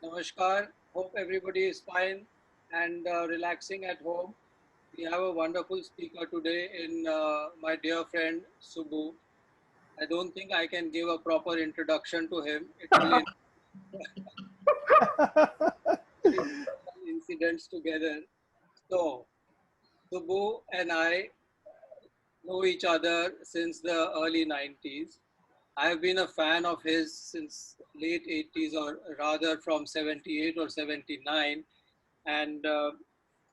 Namaskar. Hope everybody is fine and relaxing at home. We have a wonderful speaker today in my dear friend Subbu. I don't think I can give a proper introduction to him. It will involve some incidents together. So, Subbu and I know each other since the early 90s. I have been a fan of his since late 80s, or rather from 78 or 79. And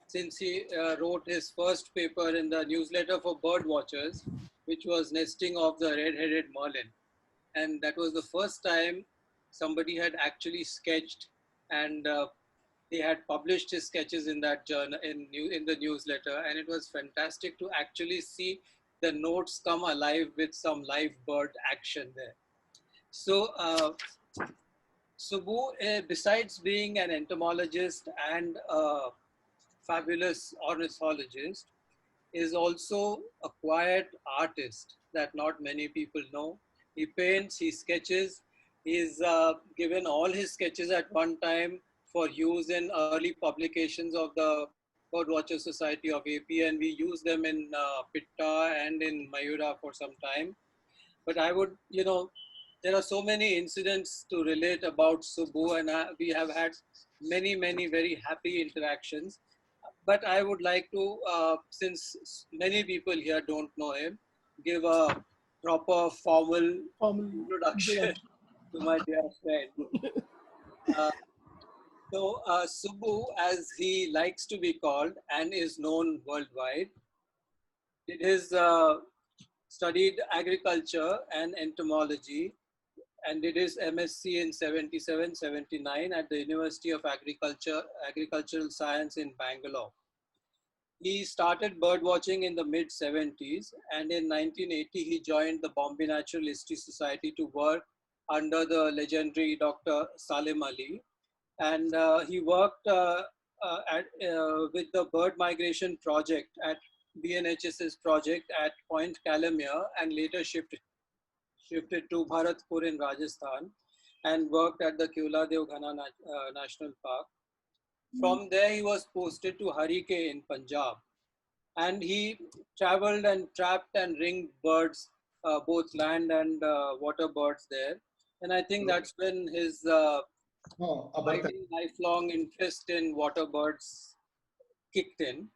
since he wrote his first paper in the newsletter for bird watchers, which was nesting of the red-headed merlin. And that was the first time somebody had actually sketched, and he had published his sketches in that journal, in the newsletter. And it was fantastic to actually see the notes come alive with some live bird action there. So Subbu, besides being an entomologist and a fabulous ornithologist, is also a quiet artist that not many people know. He paints, he sketches. He's given all his sketches at one time for use in early publications of the Birdwatcher Society of AP, and we use them in Pitta and in Mayura for some time. But I would, there are so many incidents to relate about Subbu, and we have had many very happy interactions. But I would like to, since many people here don't know him, give a proper formal Formal introduction introduction. to my dear friend. Uh, Subbu, as he likes to be called and is known worldwide, did his studied agriculture and entomology and did his MSc in 77, 79 at the University of Agricultural Science in Bangalore. He started bird watching in the mid 70s, and in 1980 he joined the Bombay Natural History Society to work under the legendary Dr. Salim Ali. And he worked with the bird migration project at BNHS's project at Point Calamere, and later shifted to Bharatpur in Rajasthan and worked at the Keuladev Ghana National Park. From there, he was posted to Harike in Punjab, and he traveled and trapped and ringed birds, both land and water birds there. And I think Okay. that's when his Oh, about that. abiding lifelong interest in water birds kicked in.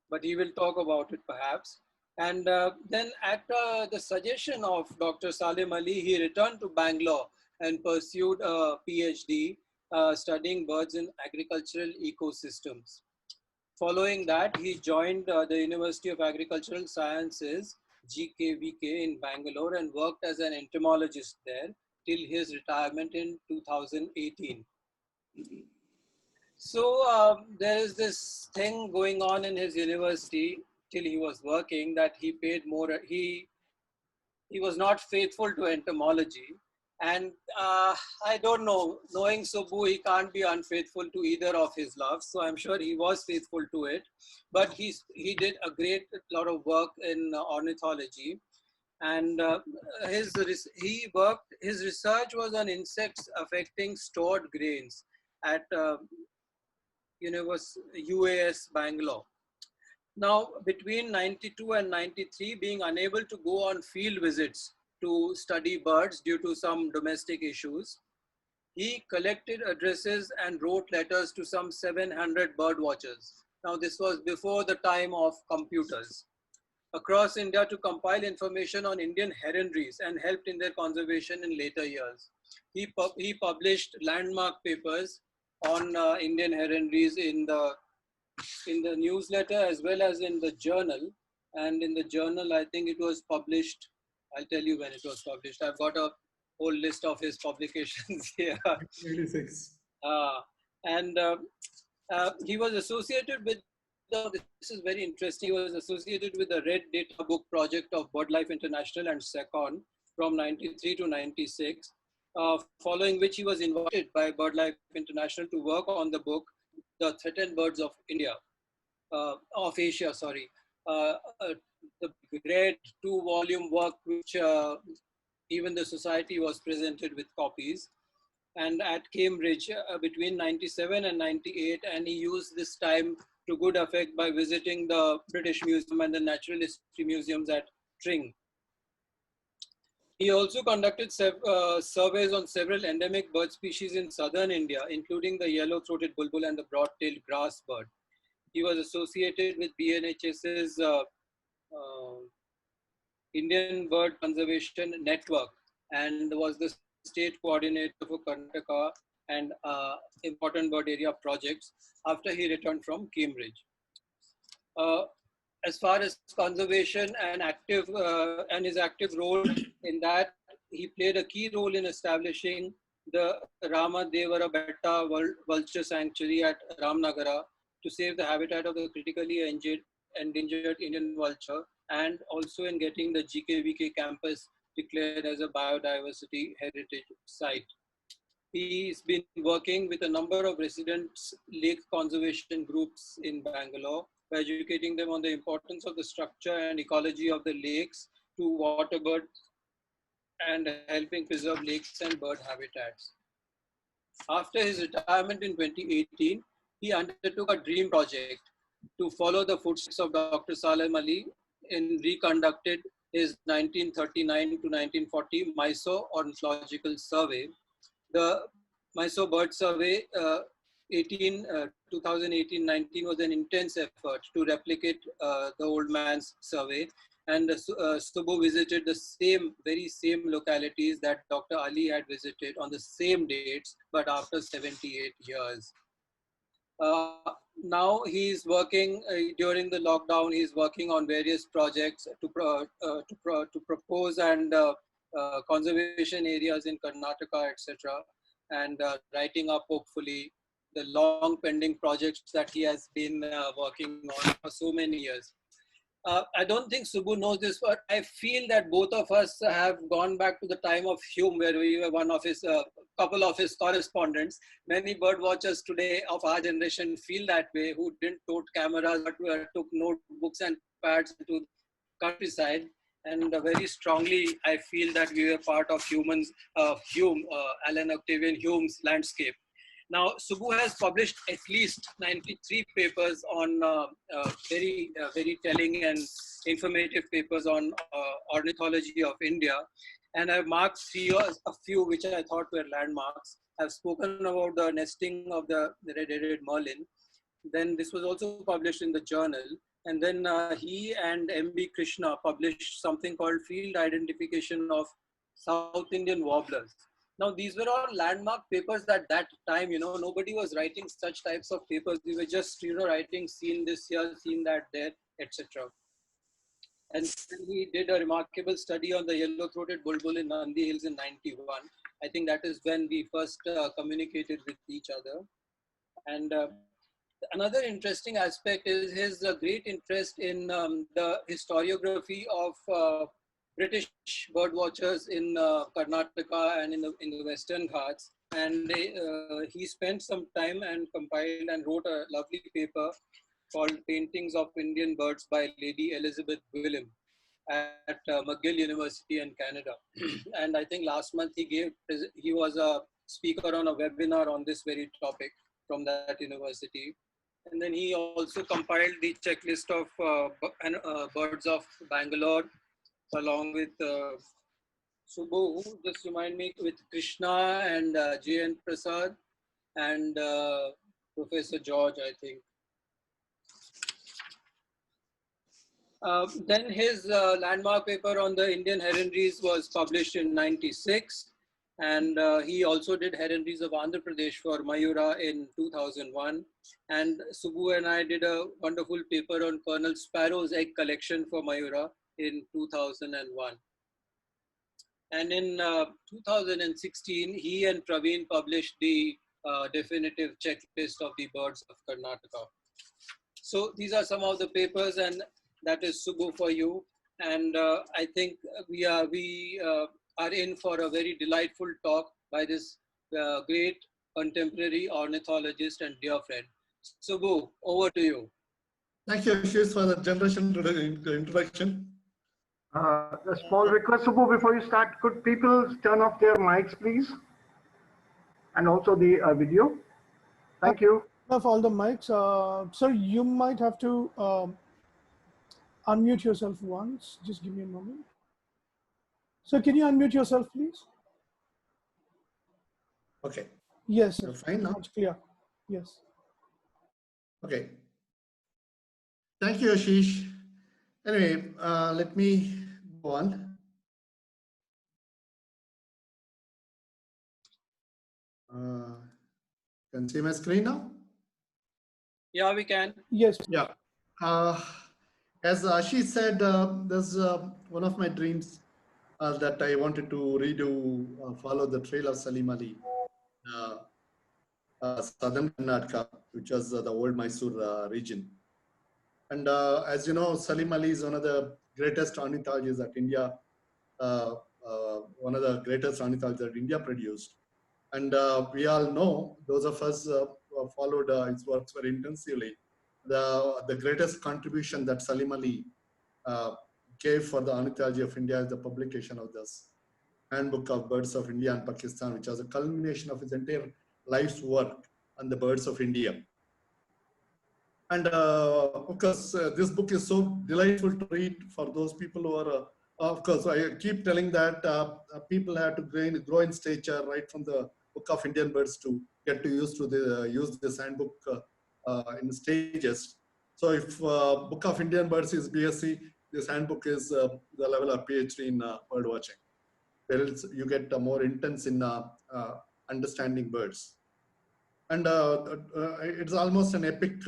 But he will talk about it perhaps. And then at the suggestion of Dr. Salim Ali, he returned to Bangalore and pursued a PhD studying birds in agricultural ecosystems. Following that, he joined the University of Agricultural Sciences, GKVK in Bangalore, and worked as an entomologist there till his retirement in 2018. So there is this thing going on in his university till he was working, that he paid more. He was not faithful to entomology, and I don't know. Knowing Subbu, he can't be unfaithful to either of his loves. So I'm sure he was faithful to it. But he did a great lot of work in ornithology, and his research was on insects affecting stored grains at UAS Bangalore. Now, between 92 and 93, being unable to go on field visits to study birds due to some domestic issues, he collected addresses and wrote letters to some 700 bird watchers. Now, this was before the time of computers, across India, to compile information on Indian heronries and helped in their conservation in later years. He published landmark papers on Indian heronries in the newsletter as well as in the journal. And in the journal, I think it was published. I'll tell you when it was published. I've got a whole list of his publications here. 86. And he was associated with this is very interesting. He was associated with the Red Data Book project of BirdLife International and SECON from 93 to 96, following which he was invited by BirdLife International to work on the book, The Threatened Birds of India, of Asia, sorry. The great two-volume work which even the society was presented with copies. and at Cambridge between 97 and 98, and he used this time to good effect by visiting the British Museum and the Natural History Museums at Tring. He also conducted surveys on several endemic bird species in southern India, including the yellow-throated bulbul and the broad-tailed grassbird. He was associated with BNHS's Indian Bird Conservation Network and was the state coordinator for Karnataka and important bird area projects after he returned from Cambridge. As far as conservation and his active role in that, he played a key role in establishing the Ramanagaram Vulture Sanctuary at Ramanagaram to save the habitat of the critically endangered Indian vulture, and also in getting the GKVK campus declared as a biodiversity heritage site. He's been working with a number of residents lake conservation groups in Bangalore by educating them on the importance of the structure and ecology of the lakes to water birds and helping preserve lakes and bird habitats. After his retirement in 2018, he undertook a dream project to follow the footsteps of Dr. Salim Ali and reconducted his 1939 to 1940 Mysore Ornithological Survey. The Mysore Bird Survey 2018-19 was an intense effort to replicate the old man's survey, and Subbu visited the very same localities that Dr. Ali had visited on the same dates, but after 78 years. Now he's working during the lockdown. He's working on various projects to propose and conservation areas in Karnataka, etc., and writing up hopefully the long pending projects that he has been working on for so many years. I don't think Subbu knows this, but I feel that both of us have gone back to the time of Hume, where we were one of his, couple of his correspondents. Many bird watchers today of our generation feel that way, who didn't tote cameras, but took notebooks and pads to countryside. And very strongly, I feel that we were part of Hume, Alan Octavian Hume's landscape. Now, Subbu has published at least 93 papers on very telling and informative papers on ornithology of India. And I've marked a few which I thought were landmarks. I've spoken about the nesting of the red-headed merlin. Then this was also published in the journal. And then he and M.B. Krishna published something called Field Identification of South Indian Warblers. Now, these were all landmark papers at that time. Nobody was writing such types of papers. We were just, writing seen this here, seen that there, etc. And he did a remarkable study on the yellow-throated bulbul in Nandi Hills in 91. I think that is when we first communicated with each other. And another interesting aspect is his great interest in the historiography of British bird watchers in Karnataka and in the Western Ghats. And he spent some time and compiled and wrote a lovely paper called Paintings of Indian Birds by Lady Elizabeth Willem at McGill University in Canada. And I think last month he was a speaker on a webinar on this very topic from that university. And then he also compiled the checklist of birds of Bangalore, along with Subbu, just remind me, with Krishna and J.N. Prasad and Professor George, I think. Then his landmark paper on the Indian heronries was published in 96. And he also did heronries of Andhra Pradesh for Mayura in 2001. And Subbu and I did a wonderful paper on Colonel Sparrow's egg collection for Mayura in 2001. And in 2016, he and Praveen published the definitive checklist of the birds of Karnataka. So these are some of the papers, and that is Subbu for you. And I think we are in for a very delightful talk by this great contemporary ornithologist and dear friend. Subbu, over to you. Thank you, Ashish, for the generation introduction. A small request, Subbu, before you start, could people turn off their mics, please? and also the video. Thank you. Of all the mics, sir, you might have to unmute yourself once. Just give me a moment. So can you unmute yourself, please? Okay. Yes, sir. You're fine now? Much clear. Yes. Okay. Thank you, Ashish. Anyway, let me go on. Can see my screen now? Yeah, we can. Yes. Yeah. As Ashish said, there's one of my dreams that I wanted to redo, follow the trail of Salim Ali, southern Karnataka, which was the old Mysore region. And as you know, Salim Ali is one of the greatest ornithologists that India, one of the greatest ornithologists that India produced. And we all know, those of us who have followed his works very intensively, the greatest contribution that Salim Ali gave for the ornithology of India is the publication of this Handbook of Birds of India and Pakistan, which was a culmination of his entire life's work on the birds of India. And of course, this book is so delightful to read for those people who are, of course, I keep telling that people have to grow in stature right from the Book of Indian Birds to get to use this handbook in stages. So if Book of Indian Birds is BSc, this handbook is the level of PhD in bird watching. Else you get more intense in understanding birds. And it's almost an epic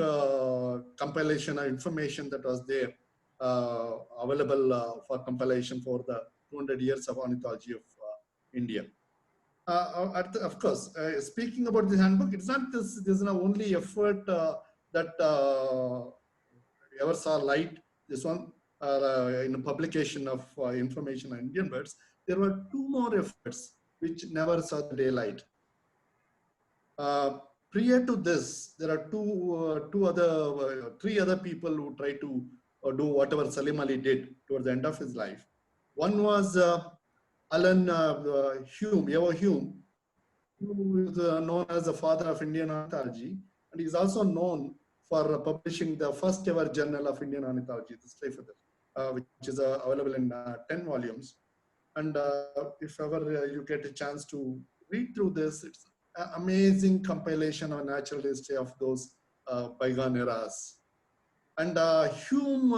compilation of information that was there available for compilation for the 200 years of ornithology of India. Of course, speaking about the handbook, it's not this is not only effort that ever saw light. This one in a publication of information on Indian birds. There were two more efforts which never saw the daylight. Prior to this, there are three other people who tried to do whatever Salim Ali did towards the end of his life. One was Alan Hume, Evo Hume, who is known as the father of Indian ornithology, and he's also known for publishing the first ever journal of Indian ornithology, the Stray Feather, which is available in 10 volumes. And if ever you get a chance to read through this, it's an amazing compilation of natural history of those bygone eras. And Hume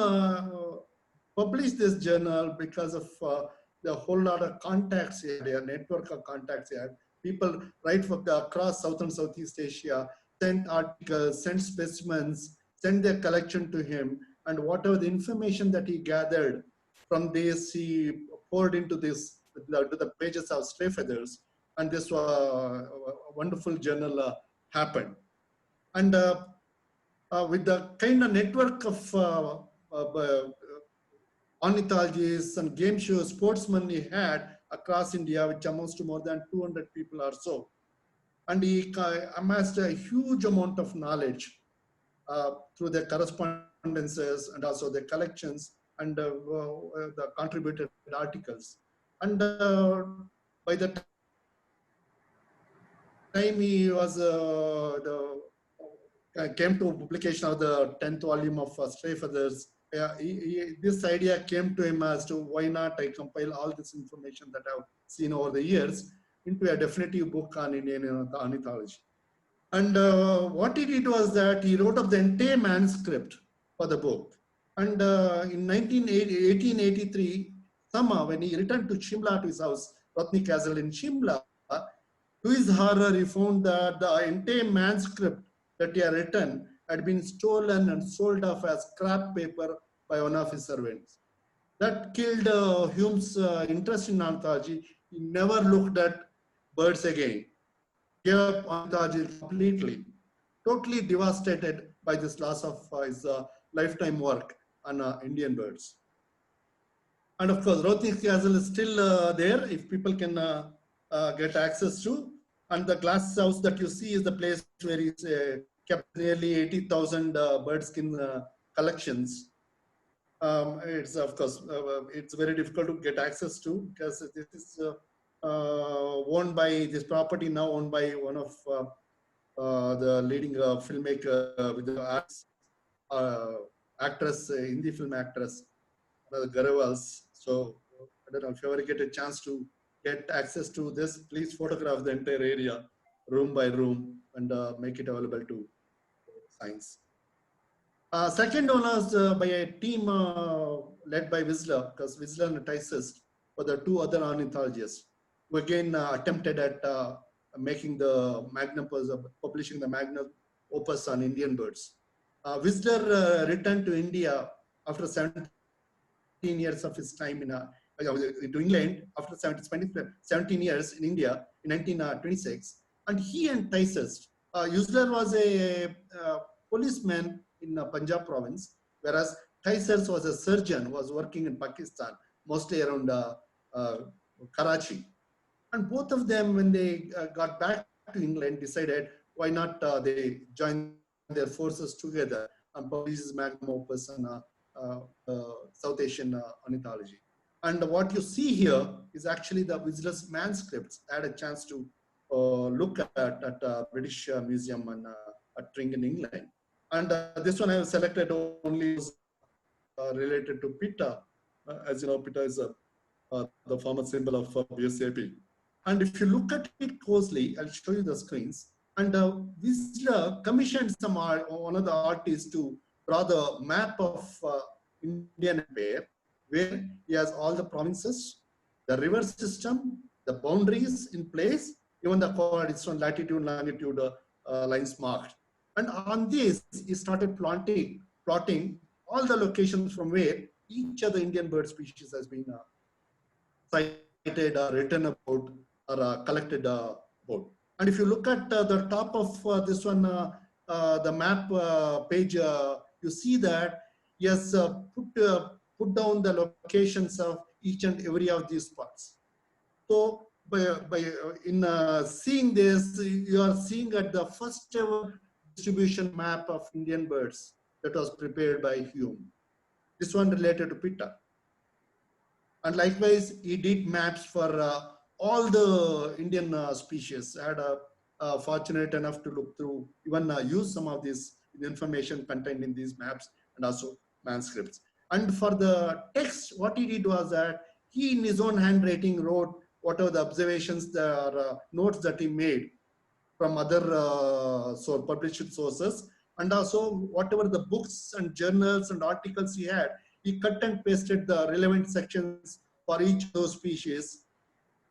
published this journal because of the whole lot of contacts he had, a network of contacts he had. People right from across South and Southeast Asia sent articles, sent specimens, sent their collection to him, and whatever the information that he gathered from this, he poured into this, to the pages of Stray Feathers, and this wonderful journal happened. And with the kind of network of ornithologists and game show sportsmen he had across India, which amounts to more than 200 people or so. And he amassed a huge amount of knowledge through their correspondences and also their collections and the contributed articles. And by the time he was came to publication of the 10th volume of Stray Feathers, this idea came to him as to why not I compile all this information that I've seen over the years into a definitive book on Indian ornithology. And what he did was that he wrote up the entire manuscript for the book. And in 1883, somehow when he returned to Shimla, to his house, Rothney Castle in Shimla, to his horror, he found that the entire manuscript that he had written had been stolen and sold off as scrap paper by one of his servants. That killed Hume's interest in ornithology. He never looked at birds again. Gave up ornithology completely, totally devastated by this loss of his lifetime work on Indian birds. And of course, Rothney Castle is still there if people can get access to. And the glass house that you see is the place where he kept nearly 80,000 bird skin collections. It's of course, it's very difficult to get access to because this is owned by this property now owned by one of the leading filmmaker with the arts, actress, Hindi film actress, the Garavals. So I don't know if you ever get a chance to get access to this, please photograph the entire area, room by room, and make it available to science. Second one was by a team led by Whistler, because Whistler and Tysist were the two other ornithologists who again attempted at making the magnum opus, publishing the magnum opus on Indian birds. Whistler returned to India after 17 years of his time into England, after 17 years in India in 1926. And he and Tysist, Whistler was a policeman in Punjab province, whereas Tysist was a surgeon, was working in Pakistan, mostly around Karachi. And both of them, when they got back to England, decided why not they join their forces together and publish this magnum opus on South Asian ornithology. And what you see here is actually the Whistler's manuscripts. I had a chance to look at British Museum and at Tring in England. And this one I have selected only related to pitta. As you know, pitta is the former symbol of BSAP. And if you look at it closely, I'll show you the screens. And Whistler commissioned one of the artists to draw the map of Indian Empire, where he has all the provinces, the river system, the boundaries in place, even the coordinates on latitude, longitude lines marked. And on this, he started plotting all the locations from where each of the Indian bird species has been cited or written about or collected about. And if you look at the top of this one, the map page, you see that he has put down the locations of each and every of these spots. So in seeing this, you are seeing at the first ever distribution map of Indian birds that was prepared by Hume. This one related to pitta. And likewise, he did maps for all the Indian species. I had fortunate enough to look through, even use some of this information contained in these maps and also manuscripts. And for the text, what he did was that he, in his own handwriting, wrote whatever the observations, the notes that he made from other published sources, and also whatever the books and journals and articles he had, he cut and pasted the relevant sections for each of those species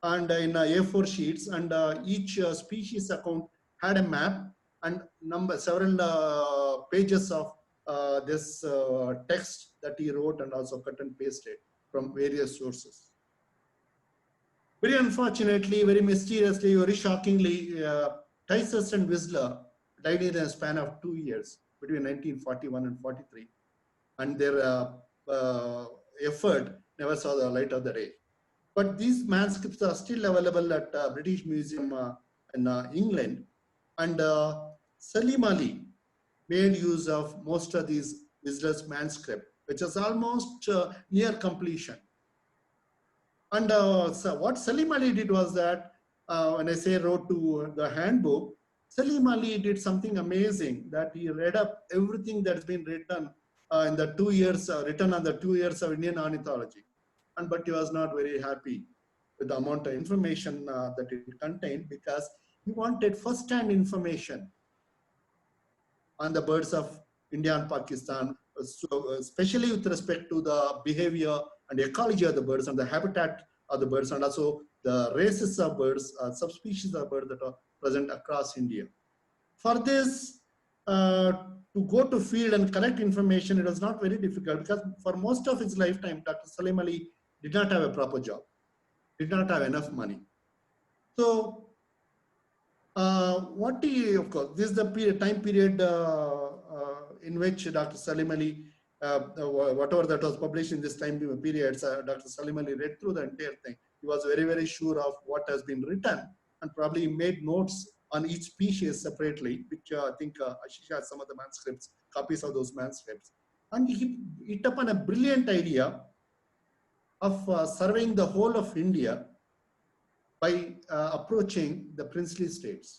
and in A4 sheets, and each species account had a map and several pages of this text that he wrote and also cut and pasted from various sources. Very unfortunately, very mysteriously, very shockingly, Tysist and Whistler died in a span of 2 years between 1941 and 43, and their effort never saw the light of the day. But these manuscripts are still available at British Museum in England, and Salim Ali made use of most of these Whistler's manuscript, which is almost near completion. And so what Salim Ali did was that, when I say wrote to the handbook, Salim Ali did something amazing, that he read up everything that's been written in the 2 years, written on the 2 years of Indian ornithology. But he was not very happy with the amount of information that it contained, because he wanted first-hand information on the birds of India and Pakistan, so especially with respect to the behavior and ecology of the birds and the habitat of the birds, and also the races of birds, subspecies of birds that are present across India. For this, to go to field and collect information, it was not very difficult, because for most of his lifetime, Dr. Salim Ali did not have a proper job, did not have enough money. So, of course, this is the time period in which Dr. Salim Ali, whatever that was published in this time period, Dr. Salim Ali read through the entire thing. He was very, very sure of what has been written, and probably made notes on each species separately, which I think Ashish has some of the manuscripts, copies of those manuscripts. And he hit upon a brilliant idea of surveying the whole of India by approaching the princely states.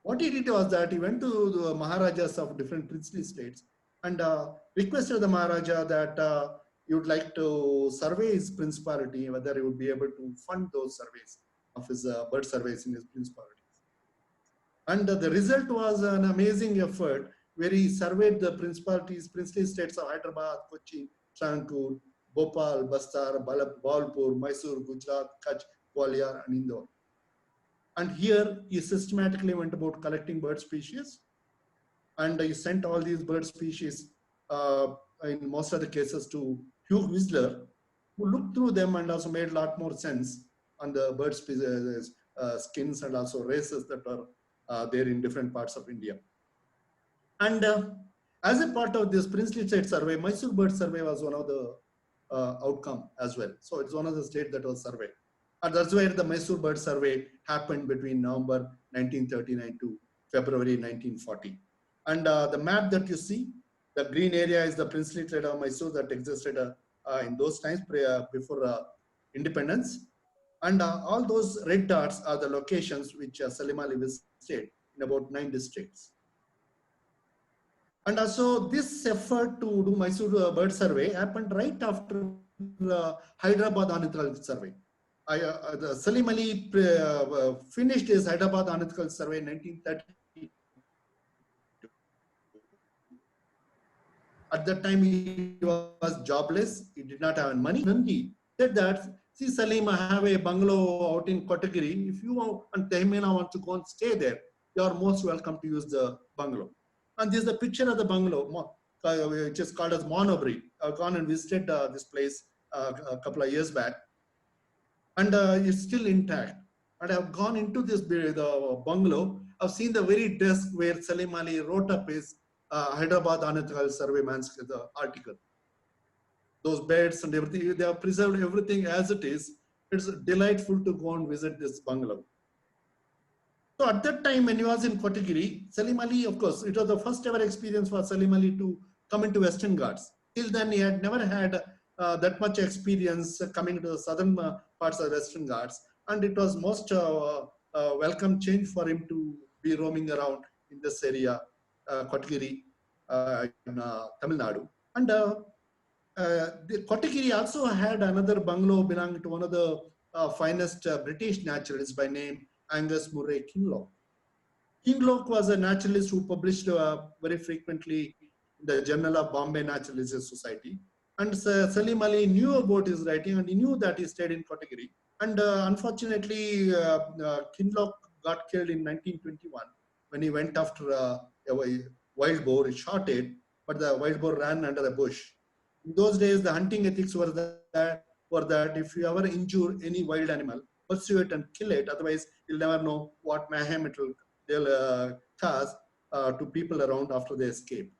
What he did was that he went to the Maharajas of different princely states and requested the Maharaja that he would like to survey his principality, whether he would be able to fund those surveys of his bird surveys in his principalities. And the result was an amazing effort where he surveyed the principalities, princely states of Hyderabad, Kochi, Travancore, Bhopal, Bastar, Balpur, Mysore, Gujarat, Kutch, Gwalior, and Indore. And here he systematically went about collecting bird species, and he sent all these bird species in most of the cases to Hugh Whistler, who looked through them and also made a lot more sense on the bird species, skins and also races that are there in different parts of India. And as a part of this princely state survey, Mysore Bird Survey was one of the outcome as well. So it's one of the states that was surveyed. And that's where the Mysore Bird Survey happened between November 1939 to February 1940. And the map that you see, the green area is the princely state of Mysore that existed in those times before independence. And all those red dots are the locations which Salim Ali visited in about 9 districts. And also this effort to do Mysore Bird Survey happened right after the Hyderabad Ornithological Survey. Salim Ali finished his Hyderabad Ornithological Survey in 1930. At that time, he was jobless. He did not have money. And he said that, see, Salim, I have a bungalow out in Kotagiri. If you and Tehmina want to go and stay there, you are most welcome to use the bungalow. And this is the picture of the bungalow, which is called as Monobri. I've gone and visited this place a couple of years back. And it's still intact. And I've gone into this the bungalow. I've seen the very desk where Salim Ali wrote up his Hyderabad Ornithological Survey the article. Those beds and everything, they have preserved everything as it is. It's delightful to go and visit this bungalow. So at that time when he was in Kotagiri, Salim Ali, of course, it was the first ever experience for Salim Ali to come into Western Ghats. Till then he had never had that much experience coming to the southern parts of Western Ghats. And it was most welcome change for him to be roaming around in this area, Kotagiri in Tamil Nadu. And the Kotagiri also had another bungalow belonging to one of the finest British naturalists by name Angus Murray Kinloch. Kinloch was a naturalist who published very frequently in the Journal of Bombay Naturalist Society. And Salim Ali knew about his writing and he knew that he stayed in Kotagiri. And unfortunately, Kinloch got killed in 1921 when he went after a wild boar. He shot it, but the wild boar ran under a bush. In those days, the hunting ethics were that if you ever injure any wild animal, pursue it and kill it. Otherwise, you'll never know what mayhem they'll cause to people around after they escape.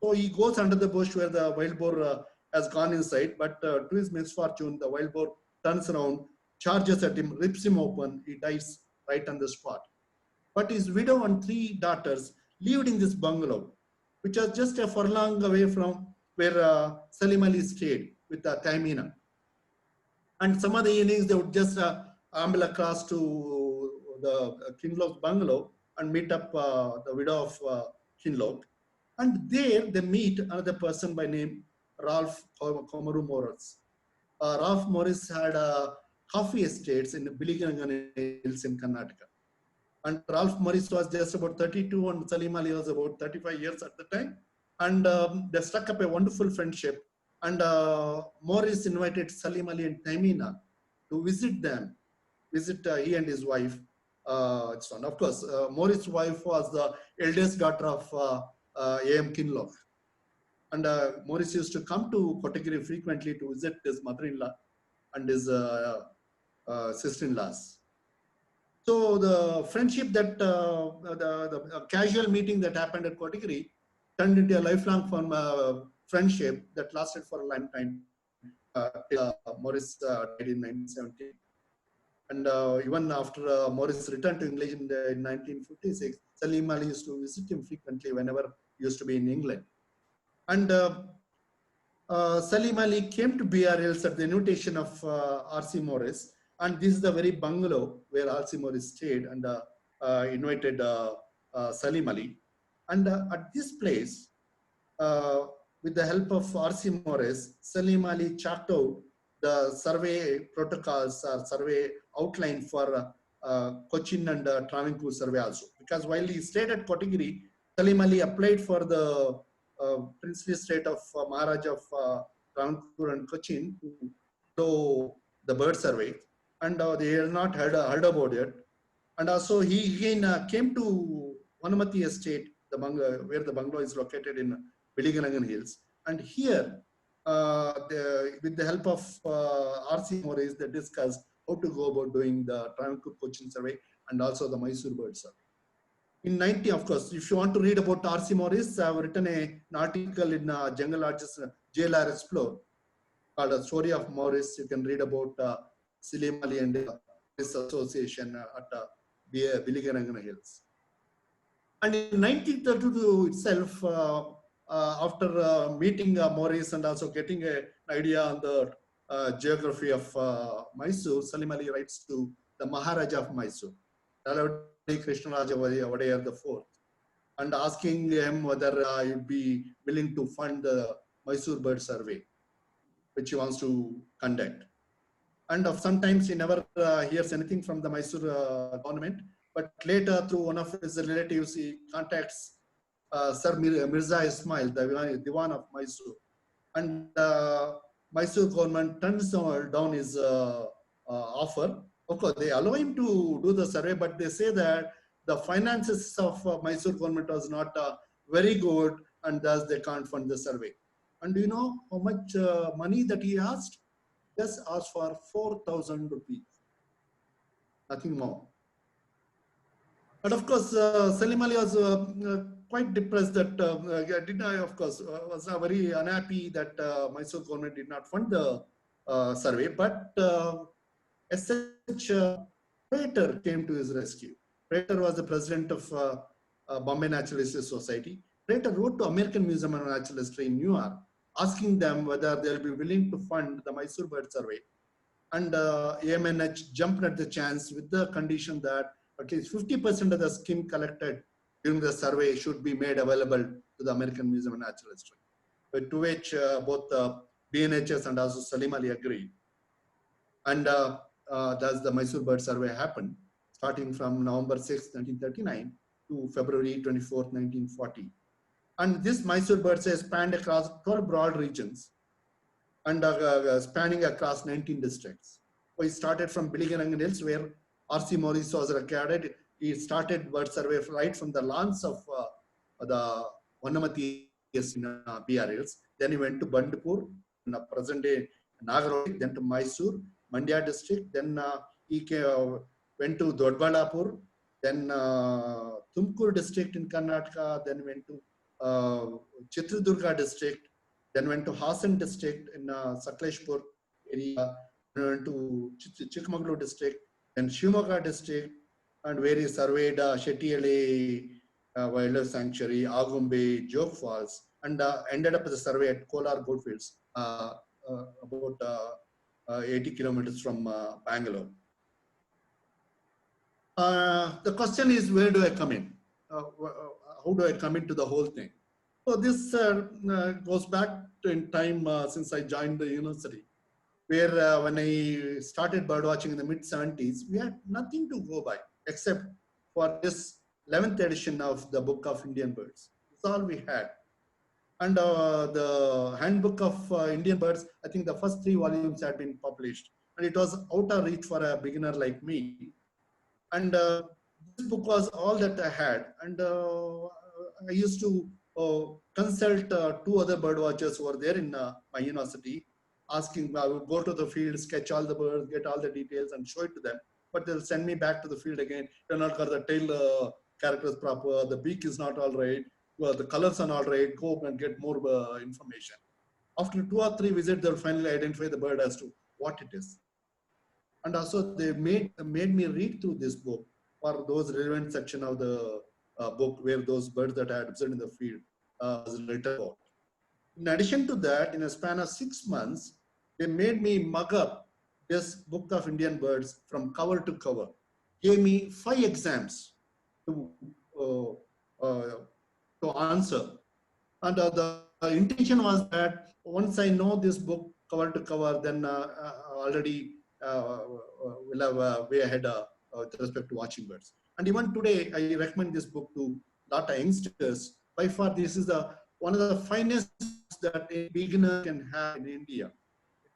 So he goes under the bush where the wild boar has gone inside, but to his misfortune, the wild boar turns around, charges at him, rips him open, he dies right on the spot. But his widow and 3 daughters lived in this bungalow, which was just a furlong away from where Salim Ali stayed with Taimina. And some of the evenings they would just amble across to the Kinloch's bungalow and meet up the widow of Kinloch. And there they meet another person by name Ralph Komaru Morris. Ralph Morris had coffee estates in Biligirirangana Hills in Karnataka. And Ralph Morris was just about 32 and Salim Ali was about 35 years at the time. And they struck up a wonderful friendship. And Morris invited Salim Ali and Taimina to visit them, he and his wife. Of course, Morris' wife was the eldest daughter of A.M. Kinloch. And Morris used to come to Kotagiri frequently to visit his mother-in-law and his sister-in-laws. So the friendship that, the casual meeting that happened at Kotagiri turned into a lifelong friendship that lasted for a long time. Morris died in 1970. And even after Morris returned to England in 1956, Salim Ali used to visit him frequently whenever he used to be in England. And Salim Ali came to BR Hills at the invitation of R.C. Morris. And this is the very bungalow where R.C. Morris stayed and invited Salim Ali. And at this place, with the help of R.C. Morris, Salim Ali chalked out the survey protocols or survey outline for Cochin and Travancore survey also. Because while he stayed at Kotagiri, Salim Ali applied for the princely state of Maharaja of Travancore and Cochin to do the bird survey, and they had not heard about it. And also he again came to Honnametti estate, the bungalow, where the bungalow is located in Biligirirangana Hills. And here, with the help of R.C. Morris, they discussed how to go about doing the Travancore Cochin survey and also the Mysore Bird Survey. In 90, of course, if you want to read about R.C. Morris, I have written an article in Jungle-Artist JLR Explore called A Story of Morris. You can read about Salim Ali and Morris Association at Biligirirangana Hills. And in 1932 itself, after meeting Morris and also getting an idea on the geography of Mysore, Salim Ali writes to the Maharaja of Mysore, Krishnaraja Vadayar IV, and asking him whether he'd be willing to fund the Mysore Bird Survey, which he wants to conduct. And sometimes he never hears anything from the Mysore government, but later through one of his relatives, he contacts Sir Mirza Ismail, the Diwan of Mysore. And Mysore government turns down his offer. Of course, they allow him to do the survey, but they say that the finances of Mysore government was not very good, and thus they can't fund the survey. And do you know how much money that he asked? Just asked for 4,000 rupees, nothing more. But of course, Salim Ali was quite depressed that, of course, was very unhappy that Mysore government did not fund the survey. But as such, Prater came to his rescue. Prater was the president of Bombay Natural History Society. Prater wrote to American Museum of Natural History in New York, asking them whether they'll be willing to fund the Mysore Bird Survey. And AMNH jumped at the chance with the condition that at least 50% of the skim collected during the survey should be made available to the American Museum of Natural History, to which both BNHS and also Salim Ali agreed. And thus the Mysore Bird Survey happened, starting from November 6, 1939 to February 24, 1940. And this Mysore Bird Survey spanned across 12 broad regions and spanning across 19 districts. So he started from Biligirirangana Hills, where R.C. Morris was recorded. He started bird survey right from the lawns of the Honnametti in BRLs. Then he went to Bandipur, in the present day Nagarhole, then to Mysore, Mandya district. Then he went to Dodbalapur, then Tumkur district in Karnataka, then went to Chitradurga district, then went to Hassan district in Sakleshpur area, then went to Chikmagalur district, then Shimoga district, and where he surveyed Shettiali Wildlife Sanctuary, Agumbe, Joke Falls, and ended up with a survey at Kolar Goldfields, about 80 kilometers from Bangalore. The question is, where do I come in? How do I come into the whole thing? So this goes back in time since I joined the university, where when I started birdwatching in the mid-70s, we had nothing to go by except for this 11th edition of the Book of Indian Birds. That's all we had. And the Handbook of Indian Birds, I think the first 3 volumes had been published. And it was out of reach for a beginner like me. And this book was all that I had. And I used to consult 2 other bird watchers who were there in my university, asking, I would go to the field, sketch all the birds, get all the details and show it to them. But they'll send me back to the field again. You're not got the tail characters proper, the beak is not all right, well, the colors are not right, go and get more information. After 2 or 3 visits, they'll finally identify the bird as to what it is. And also they made me read through this book for those relevant section of the book where those birds that I had observed in the field was written about. In addition to that, in a span of 6 months, they made me mug up this book of Indian birds from cover to cover. Gave me 5 exams to answer. And the intention was that once I know this book cover to cover, then already we'll have way ahead with respect to watching birds. And even today, I recommend this book to a lot of youngsters. By far, this is one of the finest books that a beginner can have in India.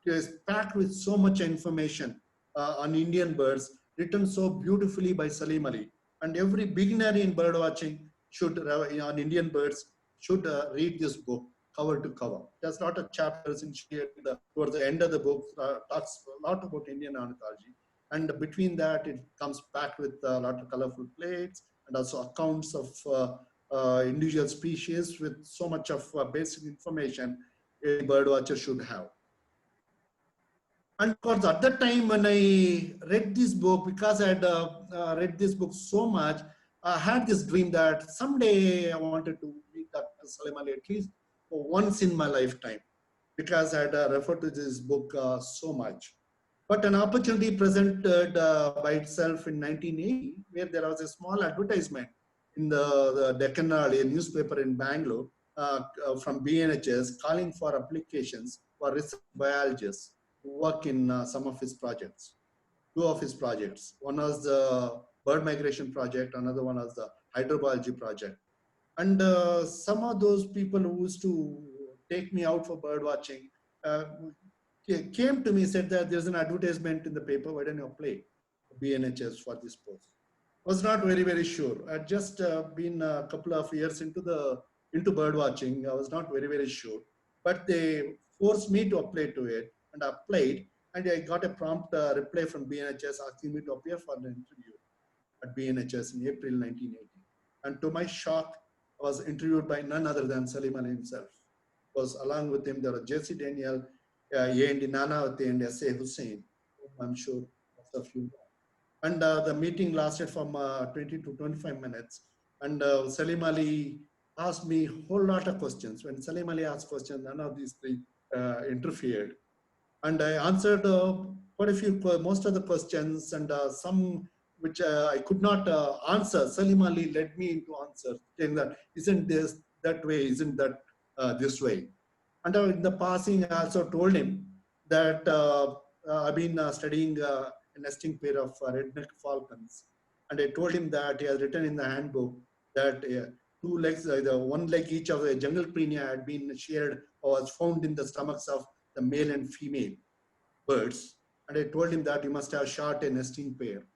It is packed with so much information on Indian birds, written so beautifully by Salim Ali. And every beginner in bird watching should, on Indian birds, should read this book cover to cover. There's a lot of chapters in towards the end of the book, talks a lot about Indian ornithology. And between that, it comes packed with a lot of colorful plates and also accounts of individual species with so much of basic information a bird watcher should have. And of course, at that time when I read this book, because I had read this book so much, I had this dream that someday I wanted to meet Dr. Salim Ali at least once in my lifetime, because I had referred to this book so much. But an opportunity presented by itself in 1980, where there was a small advertisement in the Deccan, a newspaper in Bangalore, from BNHS, calling for applications for research biologists who work in some of his projects. 2 of his projects. One was the bird migration project, another one was the hydrobiology project. And some of those people who used to take me out for bird watching came to me, said that there's an advertisement in the paper, why don't you apply BNHS for this post? I was not very, very sure. I'd just been a couple of years into bird watching. I was not very, very sure. But they forced me to apply to it, and I applied, and I got a prompt reply from BNHS asking me to appear for an interview at BNHS in April 1980. And to my shock, I was interviewed by none other than Salim Ali himself. Because along with him, there were J.C. Daniel, A.N.D. Nanavati, and S.A. Hussain, whom I'm sure most of you know. And the meeting lasted from 20 to 25 minutes. And Salim Ali asked me a whole lot of questions. When Salim Ali asked questions, none of these 3 interfered. And I answered quite a few, most of the questions, and some which I could not answer. Salim Ali led me into answer, saying that, isn't this that way, isn't that this way? And in the passing, I also told him that I've been studying a nesting pair of red-necked falcons. And I told him that he has written in the handbook that 2 legs, one leg each of the jungle prenia had been shared or was found in the stomachs of the male and female birds. And I told him that you must have shot a nesting pair.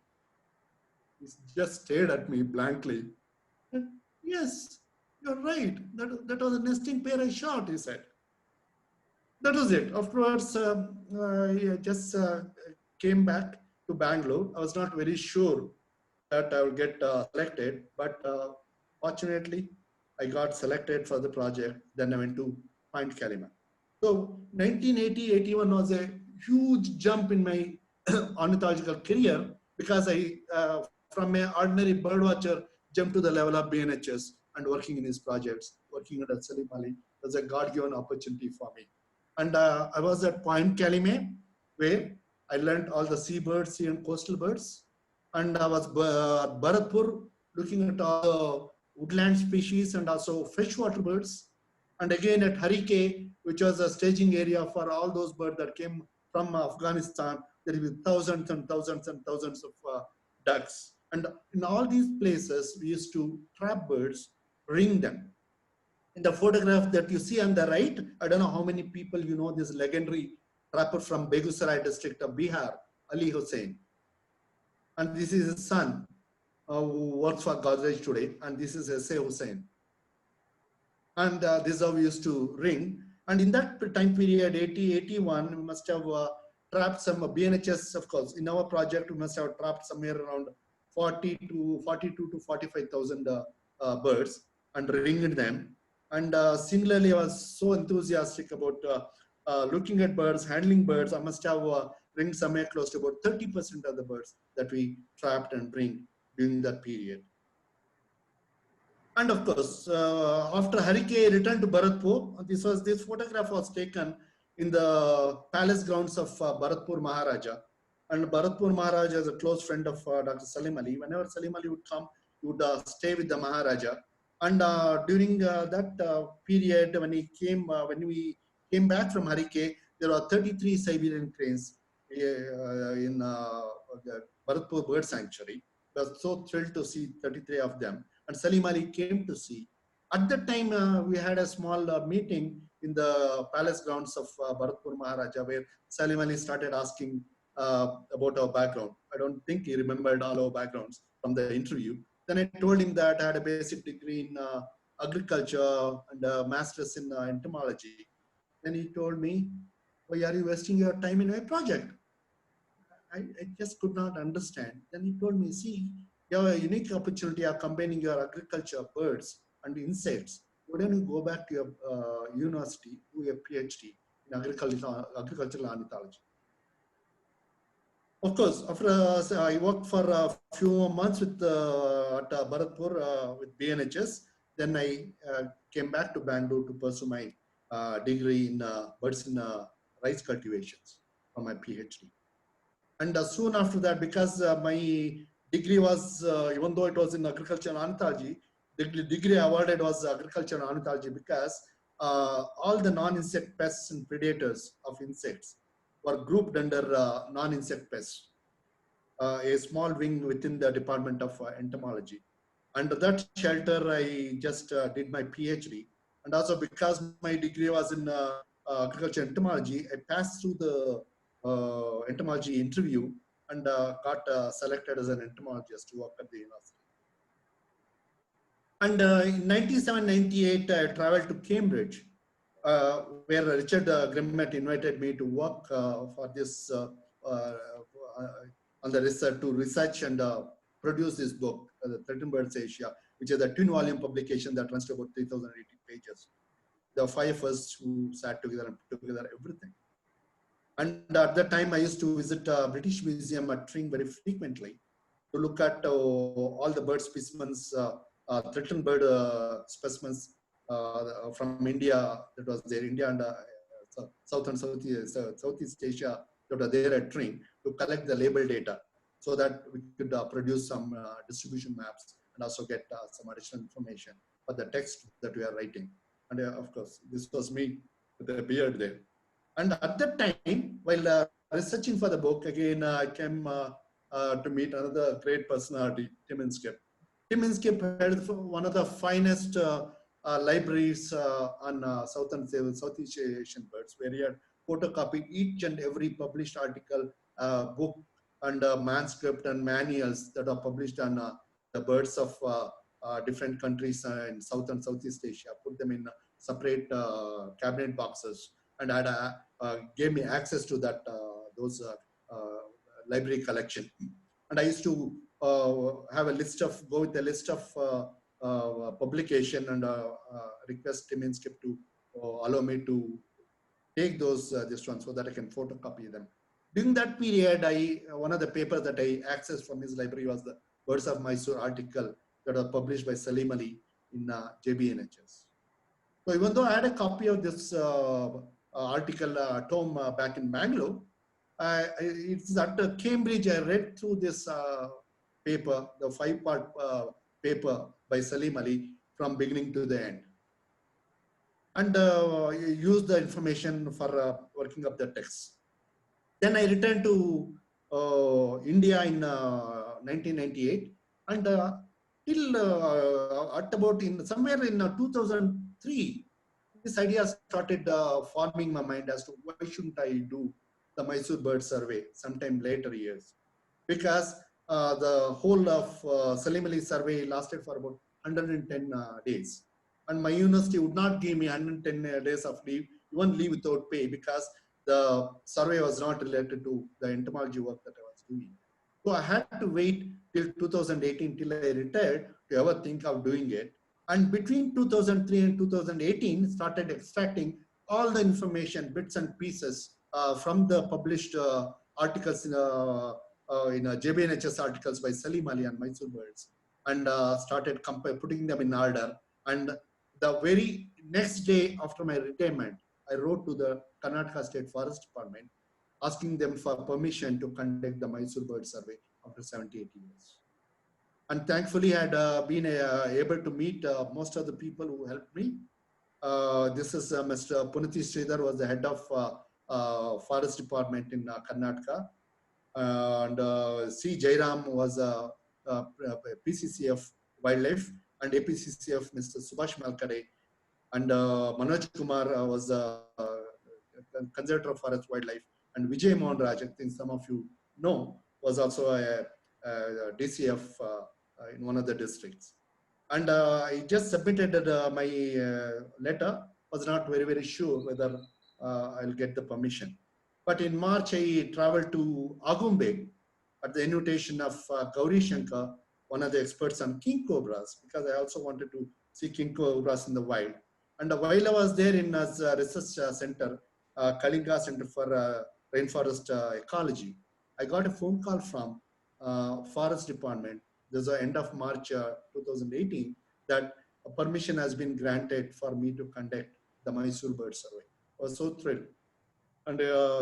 He just stared at me blankly. And, yes, you're right. That was a nesting pair I shot, he said. That was it. Afterwards, I just came back to Bangalore. I was not very sure that I would get selected, but fortunately, I got selected for the project. Then I went to Point Kalima. So 1980-81 was a huge jump in my ornithological career, because I, from an ordinary bird watcher, jumped to the level of BNHS and working in his projects, working under Salim Ali. It was a God-given opportunity for me. And I was at Point Kalima, where I learned all the seabirds, sea and coastal birds. And I was at Bharatpur, looking at all the woodland species and also freshwater birds. And again at Harike, which was a staging area for all those birds that came from Afghanistan. There will be thousands and thousands and thousands of ducks. And in all these places, we used to trap birds, ring them. In the photograph that you see on the right, I don't know how many people you know this legendary trapper from Begusarai district of Bihar, Ali Hussain. And this is his son, who works for Godrej today, and this is S.A. Hussain. And this is how we used to ring. And in that time period, 80-81, we must have trapped some BNHS, of course. In our project, we must have trapped somewhere around 42 to 45,000 birds and ringed them. And similarly, I was so enthusiastic about looking at birds, handling birds. I must have ringed somewhere close to about 30% of the birds that we trapped and ringed during that period. And of course, after Harike returned to Bharatpur, this photograph was taken in the palace grounds of Bharatpur Maharaja, And Bharatpur Maharaj is a close friend of Dr. Salim Ali. Whenever Salim Ali would come, he would stay with the Maharaja. And during that period, when we came back from Harike, there were 33 Siberian cranes in the Bharatpur Bird Sanctuary. I was so thrilled to see 33 of them. And Salim Ali came to see. At that time, we had a small meeting in the palace grounds of Bharatpur Maharaja, where Salim Ali started asking about our background. I don't think he remembered all our backgrounds from the interview. Then I told him that I had a basic degree in agriculture and a master's in entomology. Then he told me, why are you wasting your time in my project? I just could not understand. Then he told me, see, you have a unique opportunity of combining your agriculture, birds, and insects. Why don't you go back to your university, do a PhD in agricultural ornithology? Of course, after I worked for a few months with at Bharatpur with BNHS. Then I came back to Bangalore to pursue my degree in birds in rice cultivations for my PhD. And soon after that, because my degree was, even though it was in agricultural ornithology, the degree awarded was agricultural ornithology because all the non-insect pests and predators of insects were grouped under non-insect pests, a small wing within the Department of Entomology. Under that shelter, I just did my PhD. And also because my degree was in agriculture entomology, I passed through the entomology interview and got selected as an entomologist to work at the university. And in 97-98, I traveled to Cambridge, where Richard Grimmett invited me to work for this on the research to research and produce this book, The Threatened Birds Asia, which is a twin-volume publication that runs to about 3,080 pages. There are 5 of us who sat together and put together everything. And at that time, I used to visit British Museum at Tring very frequently to look at all the bird specimens, threatened bird specimens from India, that was there, India and South and Southeast Asia that were there at Tring, to collect the label data so that we could produce some distribution maps and also get some additional information for the text that we are writing. And of course, this was me with a beard there. And at that time, while researching for the book, again, I came to meet another great personality, Tim Inskip. Tim Inskip had one of the finest libraries on Southeast Asian birds, where he had photocopied each and every published article, book, and manuscript and manuals that are published on the birds of different countries in South and Southeast Asia, put them in separate cabinet boxes, and had gave me access to that those library collection. And I used to have a list of, go with a list of publication and request Tim Inskip to allow me to take those this one so that I can photocopy them. During that period, one of the papers that I accessed from his library was the Birds of Mysore article that was published by Salim Ali in JBNHS. So even though I had a copy of this article at home back in Bangalore, it's at Cambridge I read through this paper, the 5-part paper by Salim Ali from beginning to the end, and used the information for working up the text. Then I returned to India in 1998, and till at about somewhere in 2003, this idea started forming my mind as to why shouldn't I do the Mysore Bird Survey sometime later years, because the whole of Salim Ali survey lasted for about 110 days, and my university would not give me 110 days of leave, even leave without pay, because the survey was not related to the entomology work that I was doing. So I had to wait till 2018 till I retired to ever think of doing it. And between 2003 and 2018, started extracting all the information, bits and pieces from the published articles in JBNHS articles by Salim Ali and Mysore Birds, and started putting them in order. And the very next day after my retirement, I wrote to the Karnataka State Forest Department asking them for permission to conduct the Mysore Bird Survey after 78 years. And thankfully, I had been able to meet most of the people who helped me. This is Mr. Puniti Sridhar, was the head of Forest Department in Karnataka. And C. Jairam was PCCF Wildlife, and APCCF Mr. Subhash Malkade, and Manoj Kumar was Conservator of Forest Wildlife, and Vijay Mohan Raj, I think some of you know, was also a DCF in one of the districts. And I just submitted my letter, was not very sure whether I'll get the permission. But in March, I traveled to Agumbe at the invitation of Gauri Shankar, one of the experts on king cobras, because I also wanted to see king cobras in the wild. And while I was there in a research center, Kalinga Center for Rainforest Ecology, I got a phone call from Forest Department. This was the end of March 2018, that a permission has been granted for me to conduct the Mysore Bird Survey. I was so thrilled. And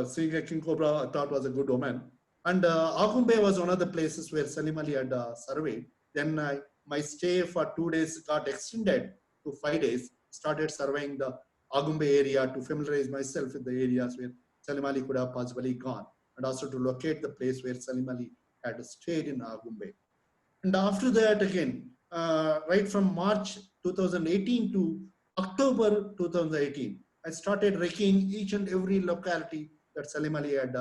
seeing a king cobra, I thought was a good omen. And Agumbe was one of the places where Salim Ali had surveyed. Then my stay for 2 days got extended to 5 days, started surveying the Agumbe area to familiarize myself with the areas where Salim Ali could have possibly gone, and also to locate the place where Salim Ali had stayed in Agumbe. And after that again, right from March 2018 to October 2018, I started recceing each and every locality that Salim Ali had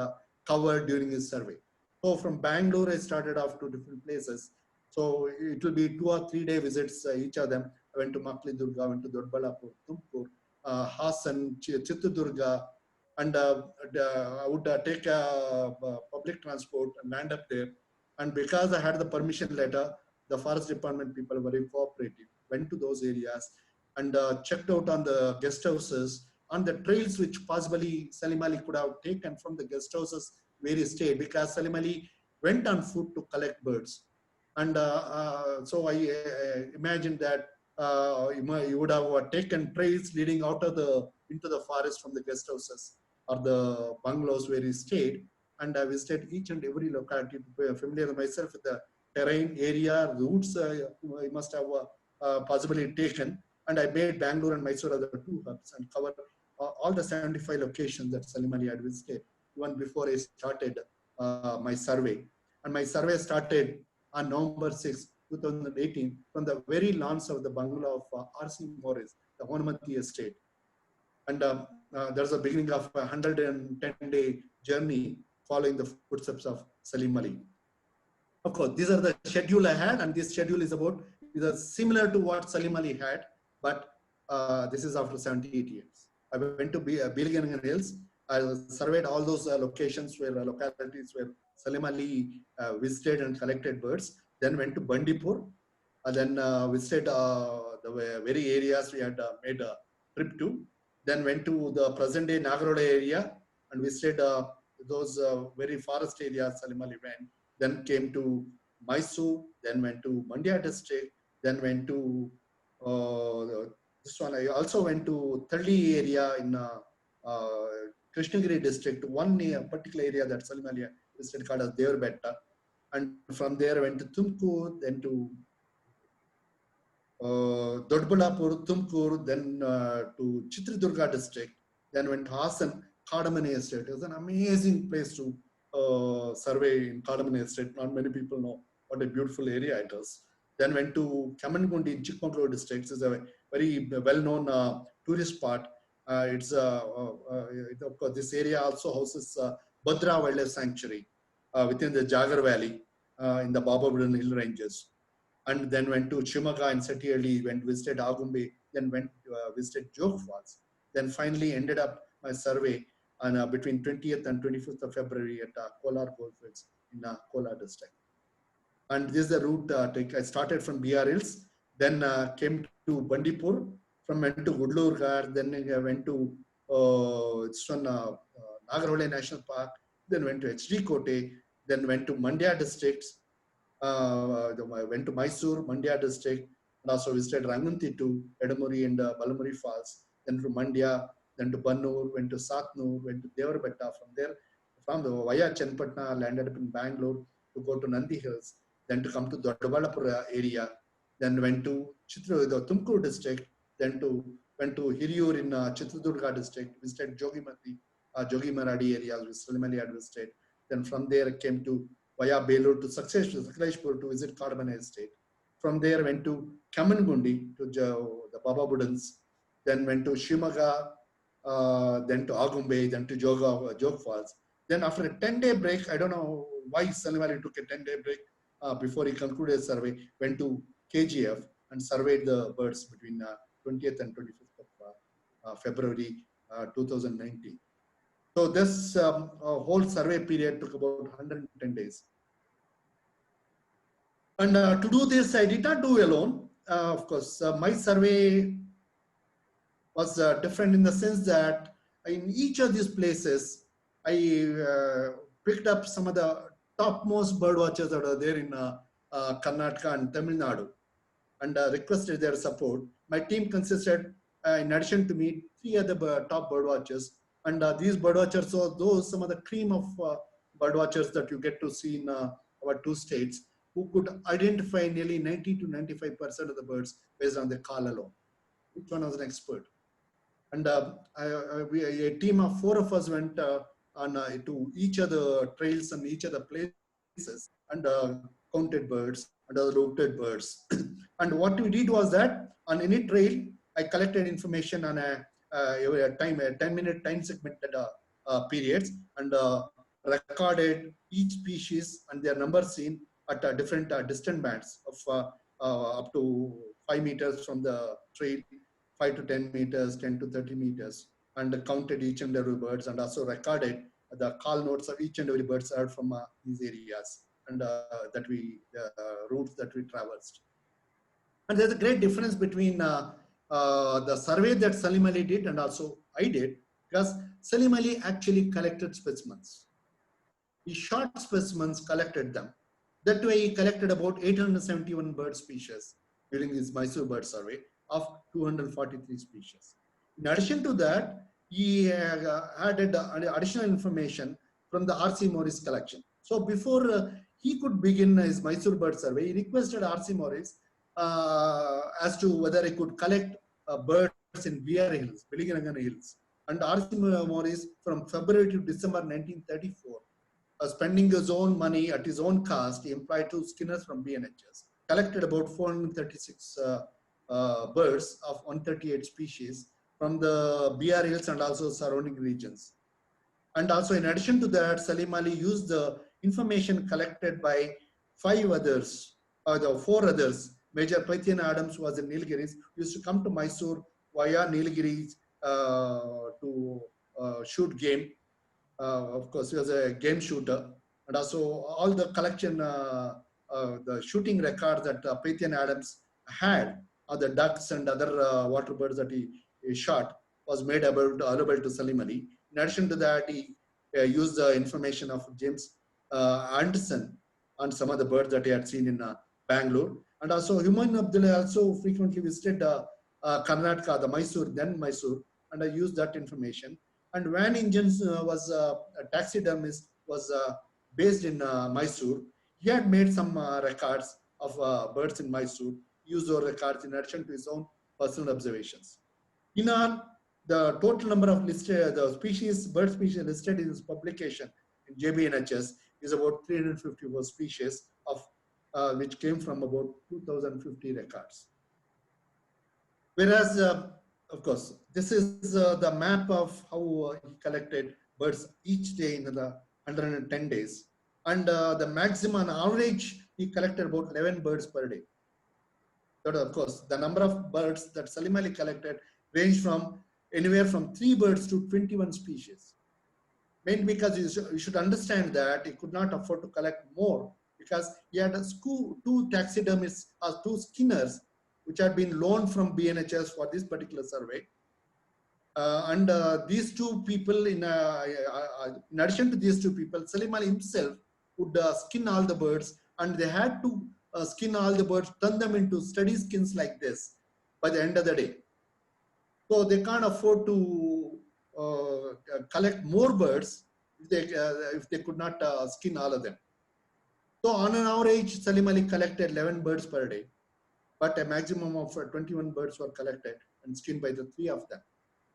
covered during his survey. So from Bangalore, I started off to different places. So it will be 2 or 3 day visits, each of them. I went to Makli Durga, went to Dodbalapur, Tumkur, Hassan, Chittadurga, and I would take public transport and land up there. And because I had the permission letter, the Forest Department people were very cooperative, went to those areas and checked out on the guest houses, on the trails which possibly Salim Ali could have taken from the guest houses where he stayed, because Salim Ali went on foot to collect birds. And so I imagined that you would have taken trails leading out of into the forest from the guest houses or the bungalows where he stayed. And I visited each and every locality to familiarize myself with the terrain, area, routes I must have possibly taken. And I made Bangalore and Mysore as the 2 hubs and covered all the 75 locations that Salim Ali had visited, even before I started my survey. And my survey started on November 6, 2018, from the very lawns of the bungalow of R.C. Morris, the Honnametti estate. And there's a beginning of a 110-day journey following the footsteps of Salim Ali. Of course, these are the schedule I had, and this schedule is similar to what Salim Ali had, but this is after 78 years. I went to Biligirirangana Hills. I surveyed all those locations localities where Salim Ali visited and collected birds. Then went to Bandipur. Then visited the very areas we had made a trip to. Then went to the present day Nagarola area and visited those very forest areas Salim Ali went. Then came to Mysore. Then went to Mandya district. Then went to this one. I also went to Thalli area in Krishnagiri district, one particular area that Salim Ali visited called as Devarbetta. And from there I went to Tumkur, then to Dodbalapur, Tumkur, then to Chitradurga district, then went to Hassan, Cardamom estate. It was an amazing place to survey in Cardamom estate. Not many people know what a beautiful area it is. Then went to Kamangundi, Chikmagalur district. It's a very well-known tourist spot. Of course, this area also houses Bhadra Wildlife Sanctuary within the Jagar Valley in the Bababudin Hill Ranges. And then went to Chimaga and Settihalli, visited Agumbe, then visited Joke Falls. Then finally ended up my survey on between 20th and 25th of February at Kolar Goldfields in Kolar district. And this is the route I started from BR Hills, then came to Bandipur, went to Gudlurgarh, then I went to Nagarhole National Park, then went to HD Kote, then went to Mandya districts, I went to Mysore, Mandya district, and also visited Ranguntitu, Edamuri and Balamuri Falls, then to Mandya, then to Bannur, went to Satnur, went to Devarbetta. From there, from the via Chenpatna, landed up in Bangalore to go to Nandi Hills, then to come to Doddaballapura area, then went to the Tumkur district, then went to Hiriyur in Chitradurga district, visited Jogimaradi areas which Salim Ali had visited. Then from there came to via Belur to Sakleshpur to visit Cardamom estate. From there went to Kamangundi to the Baba Budans, then went to Shimaga, then to Agumbe, then to Jog Falls. Then after a 10-day break, I don't know why Salim Ali took a 10-day break before he concluded his survey, went to KGF and surveyed the birds between 20th and 25th of February 2019. So this whole survey period took about 110 days. And to do this, I did not do alone. Of course, my survey was different in the sense that in each of these places, I picked up some of the topmost bird watchers that are there in Karnataka and Tamil Nadu and requested their support. My team consisted, in addition to me, 3 other top bird watchers. And these bird watchers are those some of the cream of bird watchers that you get to see in our 2 states, who could identify nearly 90 to 95% of the birds based on the call alone. Each one was an expert. And a team of 4 of us went to each of the trails and each of the places and counted birds and routed birds. And what we did was that on any trail, I collected information on a 10-minute time segmented periods and recorded each species and their number seen at different distant bands of up to 5 meters from the trail, 5 to 10 meters, 10 to 30 meters, and counted each and every birds and also recorded the call notes of each and every birds heard from these areas and the routes that we traversed. And there's a great difference between the survey that Salim Ali did and also I did, because Salim Ali actually collected specimens. He shot specimens, collected them. That way he collected about 871 bird species during his Mysore Bird Survey of 243 species. In addition to that, he added additional information from the R.C. Morris collection. So before he could begin his Mysore Bird Survey, he requested R.C. Morris as to whether he could collect birds in Hills, Biligirirangana Hills. And R.C. Morris from February to December 1934, spending his own money at his own cost, he employed 2 skinners from BNHS, collected about 436 birds of 138 species from the Hills and also surrounding regions. And also in addition to that, Salim Ali used the information collected by 5 others, or the 4 others. Major Paityan Adams was in Nilgiris, used to come to Mysore via Nilgiris to shoot game. Of course, he was a game shooter. And also all the collection, the shooting records that Paityan Adams had of the ducks and other water birds that he shot was made available to Salim Ali. In addition to that, he used the information of James Anderson on some of the birds that he had seen in Bangalore. And also Humayun Abdullah also frequently visited Karnataka, the Mysore, and I used that information. And Van Ingens was a taxidermist, was based in Mysore. He had made some records of birds in Mysore, used those records in addition to his own personal observations. In all, the total number of listed, the bird species listed in this publication in JBNHS is about 354 species of which came from about 2050 records. Whereas, of course, this is the map of how he collected birds each day in the 110 days. And the maximum average, he collected about 11 birds per day. But of course, the number of birds that Salim Ali collected ranged from anywhere from 3 birds to 21 species. Mainly because you should understand that he could not afford to collect more, because he had 2 taxidermists or 2 skinners which had been loaned from BNHS for this particular survey. And these 2 people, in addition to these 2 people, Salim Ali himself would skin all the birds, and they had to skin all the birds, turn them into study skins like this by the end of the day. So they can't afford to collect more birds. if they could not skin all of them. So on an average, Salim Ali collected 11 birds per day, but a maximum of 21 birds were collected and skinned by the 3 of them.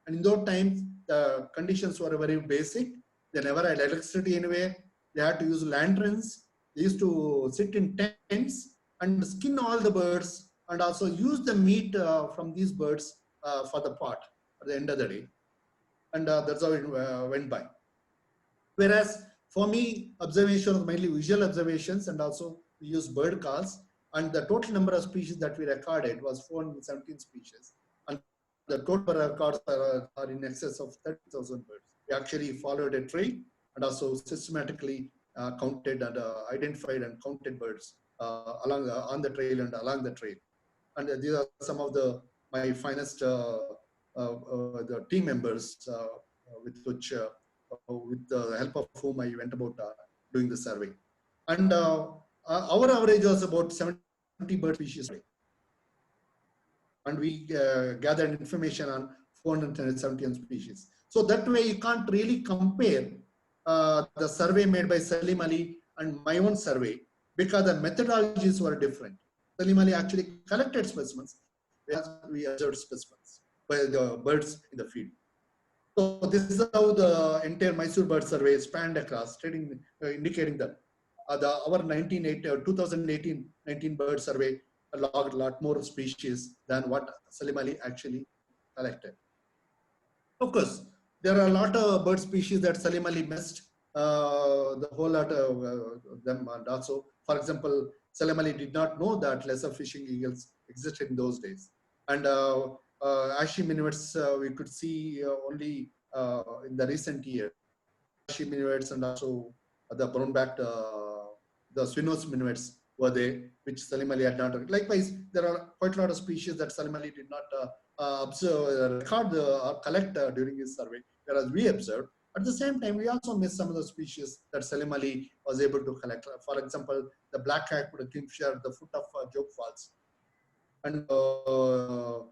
And in those times, the conditions were very basic. They never had electricity anywhere. They had to use lanterns. They used to sit in tents and skin all the birds and also use the meat from these birds for the pot at the end of the day. And that's how it went by. Whereas for me, observations, mainly visual observations, and also we use bird calls. And the total number of species that we recorded was 417 species. And the total records are in excess of 30,000 birds. We actually followed a trail and also systematically counted and identified and counted birds along on the trail and along the trail. And these are some of my finest the team members with which with the help of whom I went about doing the survey. And our average was about 70 bird species. And we gathered information on 417 species. So that way you can't really compare the survey made by Salim Ali and my own survey because the methodologies were different. Salim Ali actually collected specimens, whereas we observed specimens by the birds in the field. So this is how the entire Mysore Bird Survey spanned across, indicating that our 2018-19 bird survey logged a lot more species than what Salim Ali actually collected. Of course, there are a lot of bird species that Salim Ali missed, the whole lot of them. And also, for example, Salim Ali did not know that lesser fishing eagles existed in those days. And ashy minivets we could see only in the recent year. Ashy minivets and also the brown-backed, the swinose minivets were there, which Salim Ali had not. Likewise, there are quite a lot of species that Salim Ali did not observe, record or collect during his survey, whereas we observed. At the same time, we also missed some of the species that Salim Ali was able to collect. For example, the black-capped kingfisher at the foot of Joke Falls, and the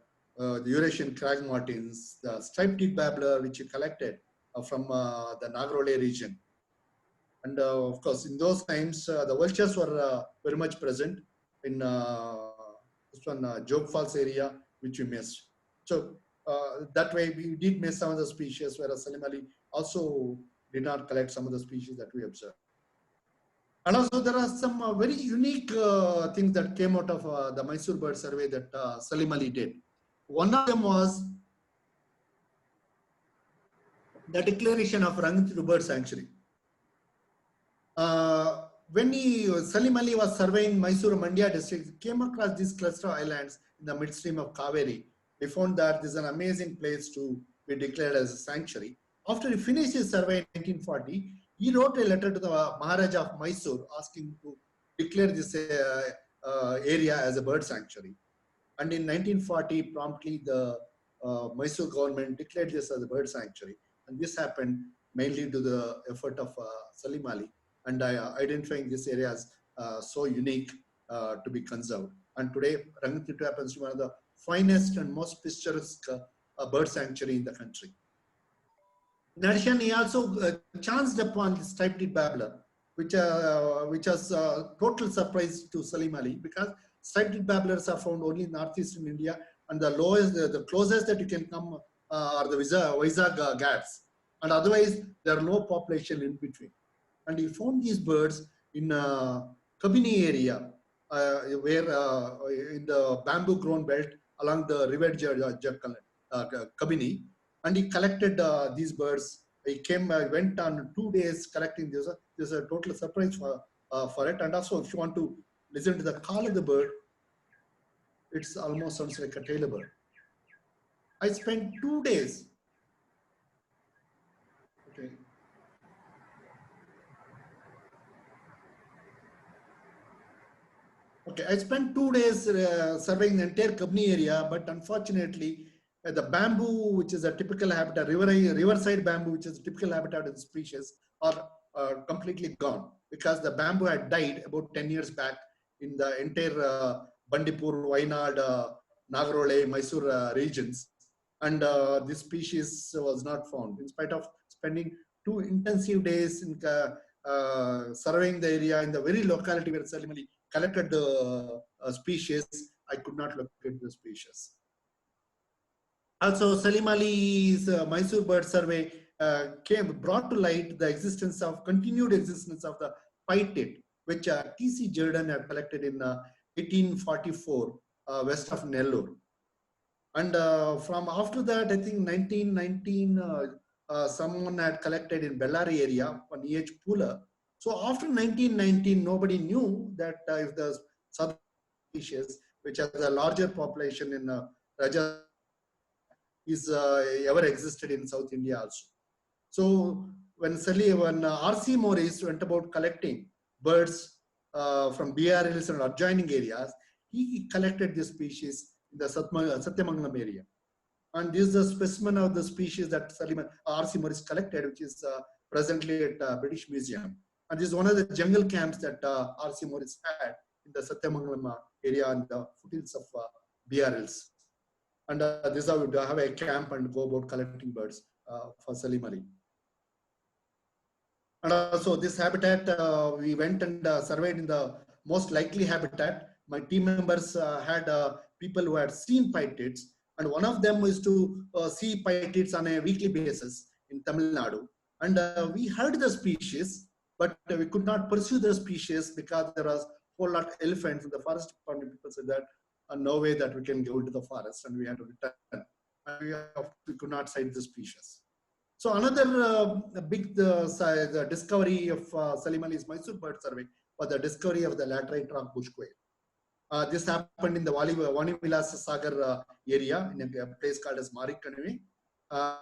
Eurasian crag martins, the striped-teeth babbler, which he collected from the Nagarole region. And of course, in those times, the vultures were very much present in this one, Joke Falls area, which we missed. So that way, we did miss some of the species, whereas Salim Ali also did not collect some of the species that we observed. And also, there are some very unique things that came out of the Mysore Bird Survey that Salim Ali did. One of them was the declaration of Ranganthir Bird Sanctuary. When Salim Ali was surveying Mysore Mandya district, he came across these cluster islands in the midstream of Kaveri. He found that this is an amazing place to be declared as a sanctuary. After he finished his survey in 1940, he wrote a letter to the Maharaja of Mysore asking to declare this area as a bird sanctuary. And in 1940, promptly the Mysore government declared this as a bird sanctuary. And this happened mainly to the effort of Salim Ali and identifying this area as so unique to be conserved. And today, Ranganthir happens to be one of the finest and most picturesque bird sanctuary in the country. In addition, he also chanced upon this striped-teeth babbler, which was a total surprise to Salim Ali, because striped-teeth babblers are found only in northeastern India, and the closest that you can come are the Vizag Ghats, and otherwise there are no population in between. And he found these birds in Kabini area, where in the bamboo grown belt along the river Kabini, and he collected these birds. He went on 2 days collecting this. This is a total surprise for it. And also, if you want to listen to the call of the bird, it's almost sounds like a tailor bird. I spent 2 days. Okay. Okay, I spent 2 days surveying the entire Kabini area, but unfortunately, the bamboo, which is a typical habitat, riverside bamboo, which is a typical habitat of the species, are completely gone because the bamboo had died about 10 years back in the entire Bandipur, Wayanad, Nagarole, Mysore regions. And this species was not found. In spite of spending 2 intensive days in surveying the area in the very locality where Salim Ali collected the species, I could not locate the species. Also, Salim Ali's Mysore Bird Survey brought to light the continued existence of the piped, which T.C. Jordan had collected in 1844 west of Nellore. And from after that, I think 1919, someone had collected in Bellary area on E.H. Pooler. So after 1919, nobody knew that if the southern species, which has a larger population in Rajasthan, is ever existed in South India also. So when R.C. Morris went about collecting birds from BRLs and adjoining areas, he collected this species in the Satyamangalam area. And this is a specimen of the species that R.C. Morris collected, which is presently at British Museum. And this is one of the jungle camps that R.C. Morris had in the Satyamangalam area and the foothills of BRLs. And this is how we have a camp and go about collecting birds for Salim Ali. And also this habitat, we went and surveyed in the most likely habitat. My team members had people who had seen pipeds, and one of them is to see pipeds on a weekly basis in Tamil Nadu. And we heard the species, but we could not pursue the species because there was a whole lot of elephants in the forest department. People said that no way that we can go into the forest, and we had to return. And we could not sight the species. So another big the discovery of Salim Ali's Mysore Bird Survey was the discovery of the laterite rock bush quail. This happened in the Vanivilas Sagar area in a place called as Marikanwe.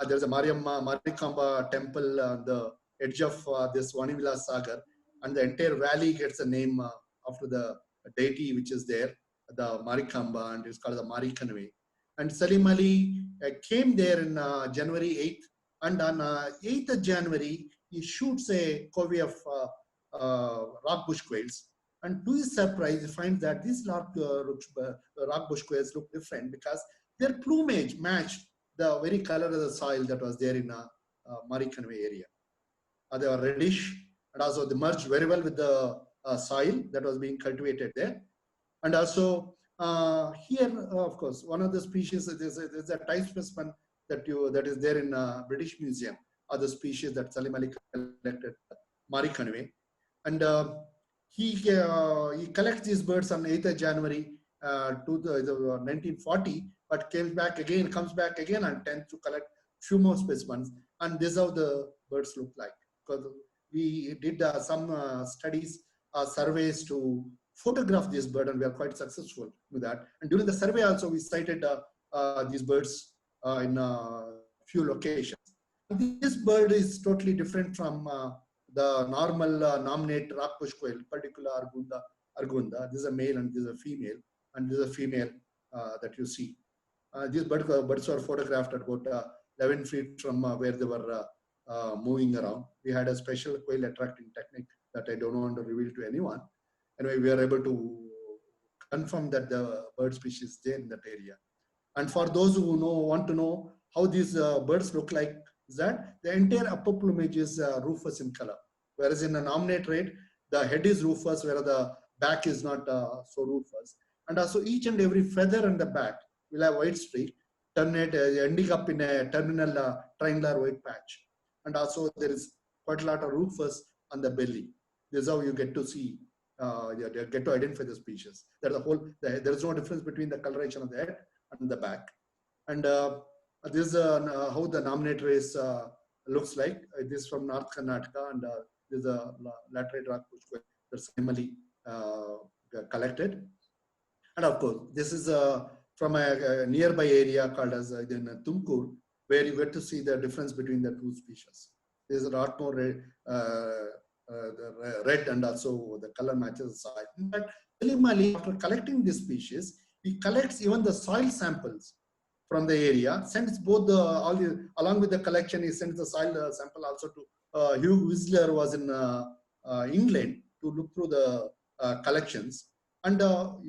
There's a Marikamba temple on the edge of this Vanivilas Sagar, and the entire valley gets a name after the deity which is there, the Marikamba, and it's called the Marikanwe. And Salim Ali came there in January 8th, and on 8th of January, he shoots a covey of rock bush quails. And to his surprise, he finds that these rock bush quails look different because their plumage matched the very color of the soil that was there in Marikanwe area. They were reddish, and also they merged very well with the soil that was being cultivated there. And also here, of course, one of the species is a type specimen that is there in British Museum, are the species that Salim Ali collected, Marikanwe. And he collects these birds on 8th of January 1940, but comes back again on 10th to collect few more specimens. And this is how the birds look like. Because we did some studies, surveys to photograph this bird, and we are quite successful with that. And during the survey also, we sighted these birds in few locations. This bird is totally different from the normal nominate rock bush quail, particular Argunda. This is a male and this is a female, and this is a female that you see. These birds were photographed at about 11 feet from where they were moving around. We had a special quail attracting technique that I don't want to reveal to anyone. Anyway, we are able to confirm that the bird species is there in that area. And for those who want to know how these birds look like, is that the entire upper plumage is rufous in color. Whereas in a nominate rate, the head is rufous, whereas the back is not so rufous. And also each and every feather on the back will have white streak, ending up in a terminal triangular white patch. And also there is quite a lot of rufous on the belly. This is how you get to see, get to identify the species. There is no difference between the coloration of the head and the back. And this is how the nominate race looks like. This is from North Karnataka, and this is a laterite rock bush quail that's normally collected. And of course, this is from a nearby area called as Tumkur, where you get to see the difference between the two species. There is a lot more red, and also the color matches the soil. In fact, Salim Ali, after collecting this species, he collects even the soil samples from the area, sends both along with the collection, he sends the soil sample also to Hugh Whistler, was in England, to look through the collections. And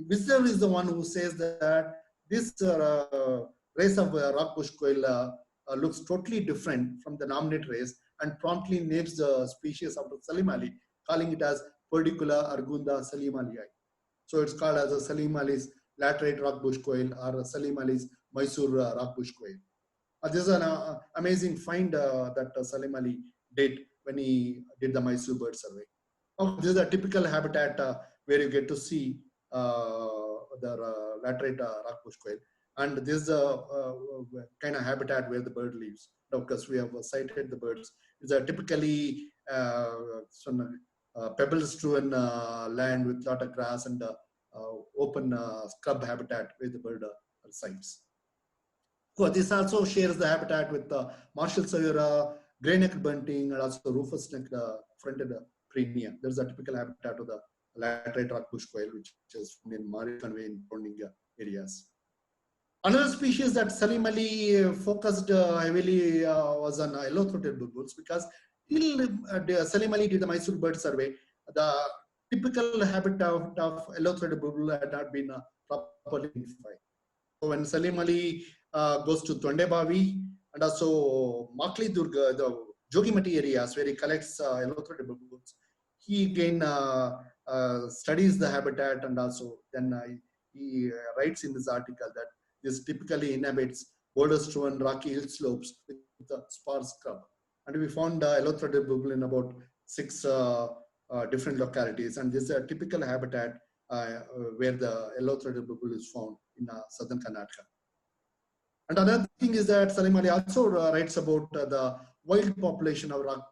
Whistler is the one who says that this race of rock bush quail looks totally different from the nominate race, and promptly names the species after Salim Ali, calling it as Perdicula argunda Salim Ali. So it's called as a Salim Ali's laterite rock bush quail or Salim Ali's Mysore rock bush quail. This is an amazing find that Salim Ali did when he did the Mysore Bird Survey. This is a typical habitat where you get to see the laterite rock bush quail. And this is a kind of habitat where the bird lives. Of course, we have sighted the birds. It's a typically some pebble-strewn land with a lot of grass and open scrub habitat where the bird resides. So this also shares the habitat with Marshall Sawyera, grey-necked bunting, and also rufous-necked fronted prenia. There's a typical habitat of the laterite rock bush quail, which is found in Mari Conway and surrounding areas. Another species that Salim Ali focused heavily was on yellow-throated bulbuls, because Salim Ali did the Mysore Bird Survey. The typical habitat of yellow-throated bulbul had not been properly identified. So when Salim Ali goes to Tondebavi and also Makli Durga, the Jogimati areas where he collects yellow-throated bulbuls, he again studies the habitat, and also then he writes in this article that this typically inhabits boulder-strewn rocky hill slopes with the sparse scrub. And we found yellow-throated bulbul in about 6 different localities, and this is a typical habitat where the yellow-throated bulbul is found in southern Karnataka. And another thing is that Salim Ali also writes about the wild population of rock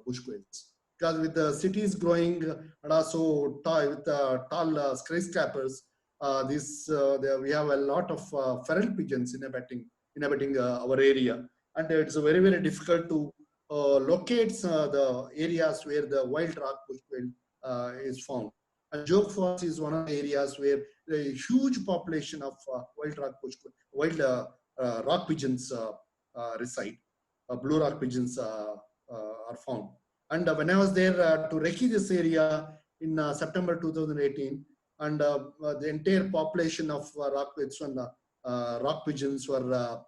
bush quails. Because with the cities growing and also with tall skyscrapers, we have a lot of feral pigeons inhabiting our area, and it's very, very difficult to locate the areas where the wild rock bush quail is found. And Jog Falls is one of the areas where a huge population of wild rock pigeons reside. Blue rock pigeons are found. And when I was there to recce this area in September 2018, and the entire population of rock pigeons were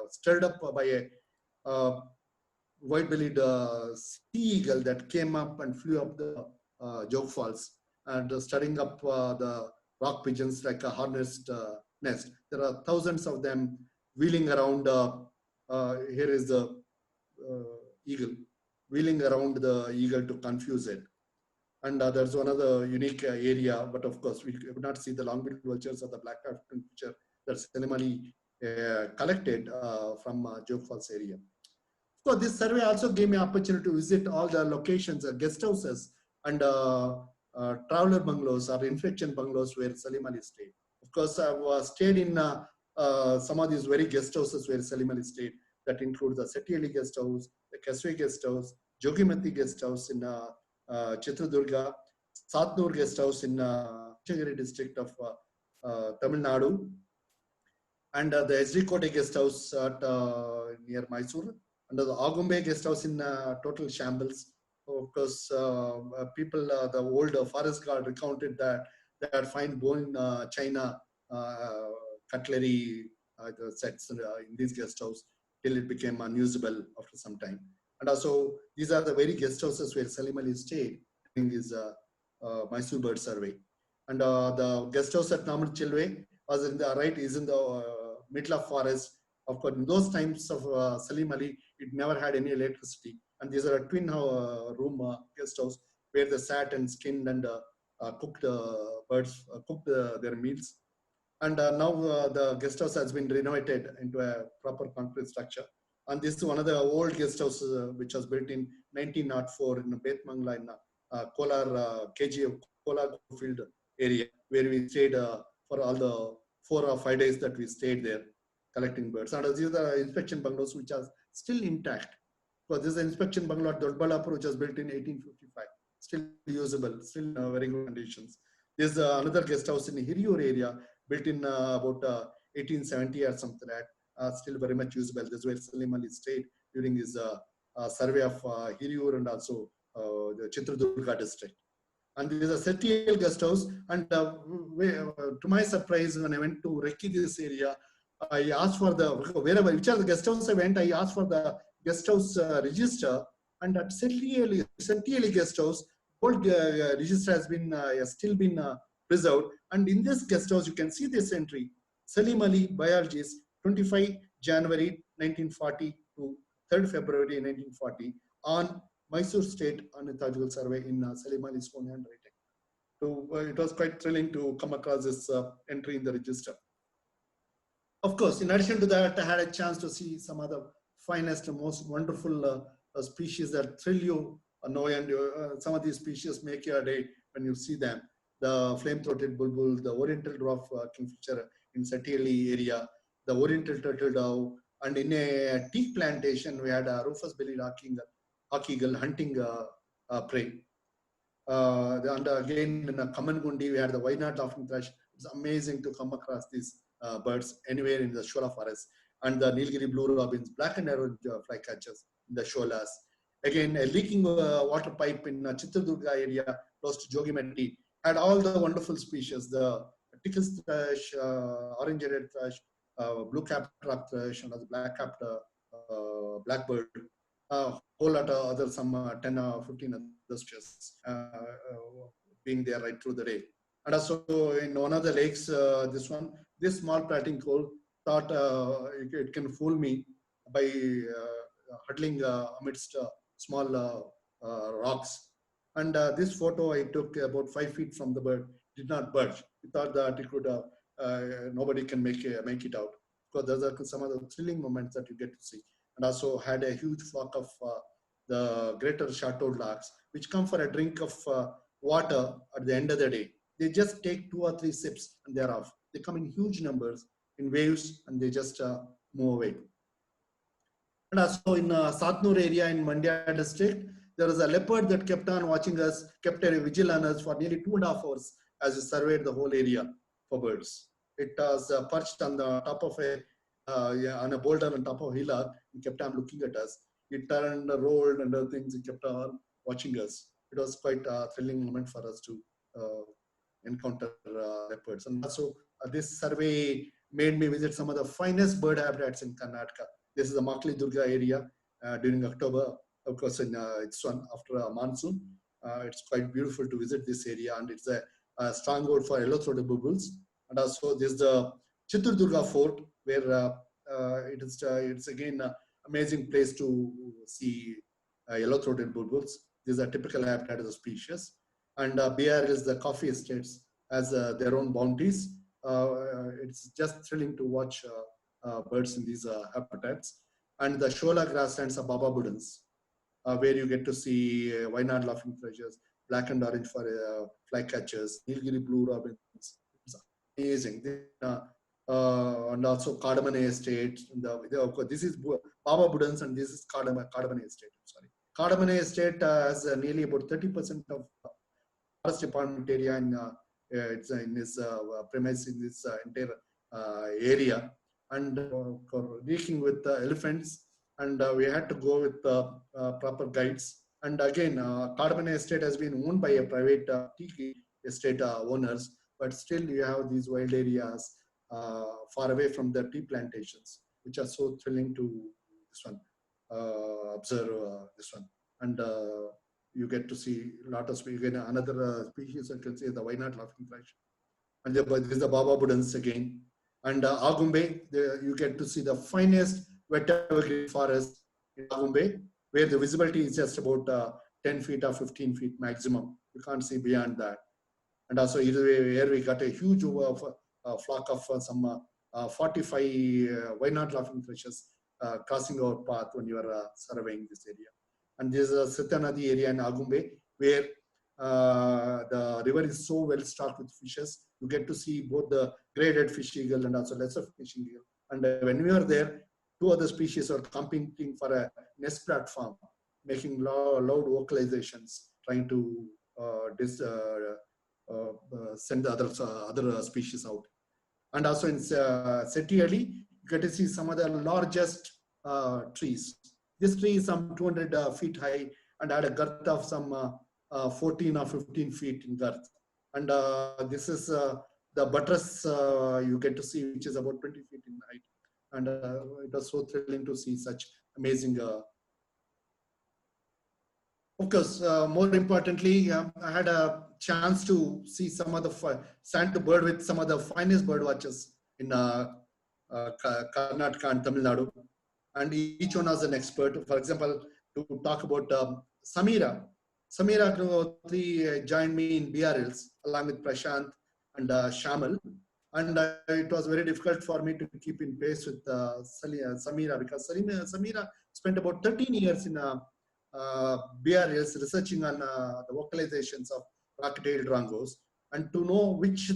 stirred up by a white-bellied sea eagle that came up and flew up the Jog Falls and stirring up the rock pigeons like a hornet's nest. There are thousands of them wheeling around. Here is the eagle, wheeling around the eagle to confuse it. And there's one other unique area, but of course we could not see the long-billed vultures or the black African vulture that Salim Ali collected from Jog Falls area. So this survey also gave me opportunity to visit all the locations, guest houses and traveler bungalows or infection bungalows where Salim Ali stayed. Of course, I've stayed in some of these very guest houses where Salim Ali stayed. That includes the Settihalli guest house, the Kaswe guest house, Jogimati guest house in Chitradurga, Satnur guest house in Changiri district of Tamil Nadu, and the SD Kote guest house at near Mysore, and the Agumbe guest house in total shambles. Of course, people, the old forest guard recounted that they had found bone china cutlery sets in these guest house till it became unusable after some time. And also, these are the very guest houses where Salim Ali stayed during his Mysore Bird Survey. And the guest house at Namur Chilwe was in the is in the middle of forest. Of course, in those times of Salim Ali, it never had any electricity. And these are a twin room guest house where they sat and skinned and cooked birds, cooked their meals. And now the guest house has been renovated into a proper concrete structure. And this is one of the old guest houses which was built in 1904 in Betmangla in Kolar KG Kolar field area, where we stayed for all the 4 or 5 days that we stayed there collecting birds. And these are the inspection bungalows which are still intact. So this is an inspection bungalow at Dolbalapur, which was built in 1855, still usable, still in very good conditions. There's another guest house in the Hiriyur area, built in about 1870 or something like that, still very much usable. This is where Salim Ali stayed during his survey of Hiriyur and also the Chitradurga district. And there is a Settihalli guest house. And to my surprise, when I went to recce this area, I asked for the, whichever guest house I went, I asked for the guest house register, and at Sentieli guest house, old register has still been preserved. And in this guest house, you can see this entry: Salim Ali, biologist, 25 January 1940 to 3rd February 1940, on Mysore State Ornithological Survey in Salim Ali's own handwriting. So it was quite thrilling to come across this entry in the register. Of course, in addition to that, I had a chance to see some other finest and most wonderful species that thrill you, and some of these species make your day when you see them. The flame-throated bulbul, the oriental dwarf kingfisher in Satieli area, the oriental turtle dove, and in a teak plantation, we had a rufous-bellied hawk eagle hunting prey. And again, in a Kamangundi, we had the Wayanad laughing thrush. It's amazing to come across these birds anywhere in the Shola forest. And the Nilgiri blue robins, black and arrow flycatchers in the Sholas. Again, a leaking water pipe in Chitradurga area, close to Jogimetti, had all the wonderful species: the Tickus thrush, orange-headed thrush, blue-capped trap thrush, and the black-capped blackbird. Whole lot of other, some 10 or 15 other species being there right through the day. And also in one of the lakes, this small plating coal thought it can fool me by huddling amidst small rocks. And this photo I took about 5 feet from the bird, did not budge. We thought that it could, nobody can make it out. Because those are some of the thrilling moments that you get to see. And also had a huge flock of the greater short-toed larks, which come for a drink of water at the end of the day. They just take 2 or 3 sips and they're off. They come in huge numbers, in waves, and they just move away. And also in Satnur area in Mandya district, there was a leopard that kept on watching us, kept a vigil on us for nearly 2.5 hours as we surveyed the whole area for birds. It was perched on the top of on a boulder on top of a hillock and kept on looking at us. It turned, rolled, and other things. It kept on watching us. It was quite a thrilling moment for us to encounter leopards. And also, this survey made me visit some of the finest bird habitats in Karnataka. This is the Makli Durga area during October. Of course, it's after a monsoon. It's quite beautiful to visit this area, and it's a stronghold for yellow-throated bulbuls. And also, there's the Chitradurga Fort, where it's again an amazing place to see yellow-throated bulbuls. These are typical habitat of the species. And BR is the coffee estates as their own bounties. It's just thrilling to watch birds in these habitats. And the Shola grasslands are Baba Budans, where you get to see Wayanad laughing thrushes, black and orange for flycatchers, Nilgiri blue robins. It's amazing. And also Cardamom Estate. This is Baba Budans and this is Cardamom Estate. Sorry. Cardamom Estate has nearly about 30% of forest department area it's in this premise in this entire area, and reeking with elephants, and we had to go with proper guides. And again, Cardamom Estate has been owned by a private tea estate owners, but still you have these wild areas far away from the tea plantations, which are so thrilling to this one observe this one. And you get to see a lot of species. Again, another species I can say the Wayanad laughing thrush. And this is the Baba Budans again. And Agumbe, you get to see the finest wet evergreen forest in Agumbe, where the visibility is just about 10 feet or 15 feet maximum. You can't see beyond that. And also here we got a huge flock of some 45 Wayanad laughing thrushes crossing our path when you are surveying this area. And this is a Sita Nadi area in Agumbe, where the river is so well stocked with fishes. You get to see both the gray-headed fish eagle and also lesser fish eagle. And when we are there, 2 other species are competing for a nest platform, making loud vocalizations, trying to send the other species out. And also in Setiali, you get to see some of the largest trees. This tree is some 200 feet high and had a girth of some 14 or 15 feet in girth. And this is the buttress you get to see, which is about 20 feet in height. And it was so thrilling to see such amazing Of course, more importantly, I had a chance to see some of the stand to bird with some of the finest bird watchers in Karnataka and Tamil Nadu, and each one was an expert. For example, to talk about Samira. Samira Agnihotri joined me in BRLs along with Prashant and Shamal, and it was very difficult for me to keep in pace with Samira, because Samira spent about 13 years in BRLs researching on the vocalizations of rocket-tailed drongos, and to know which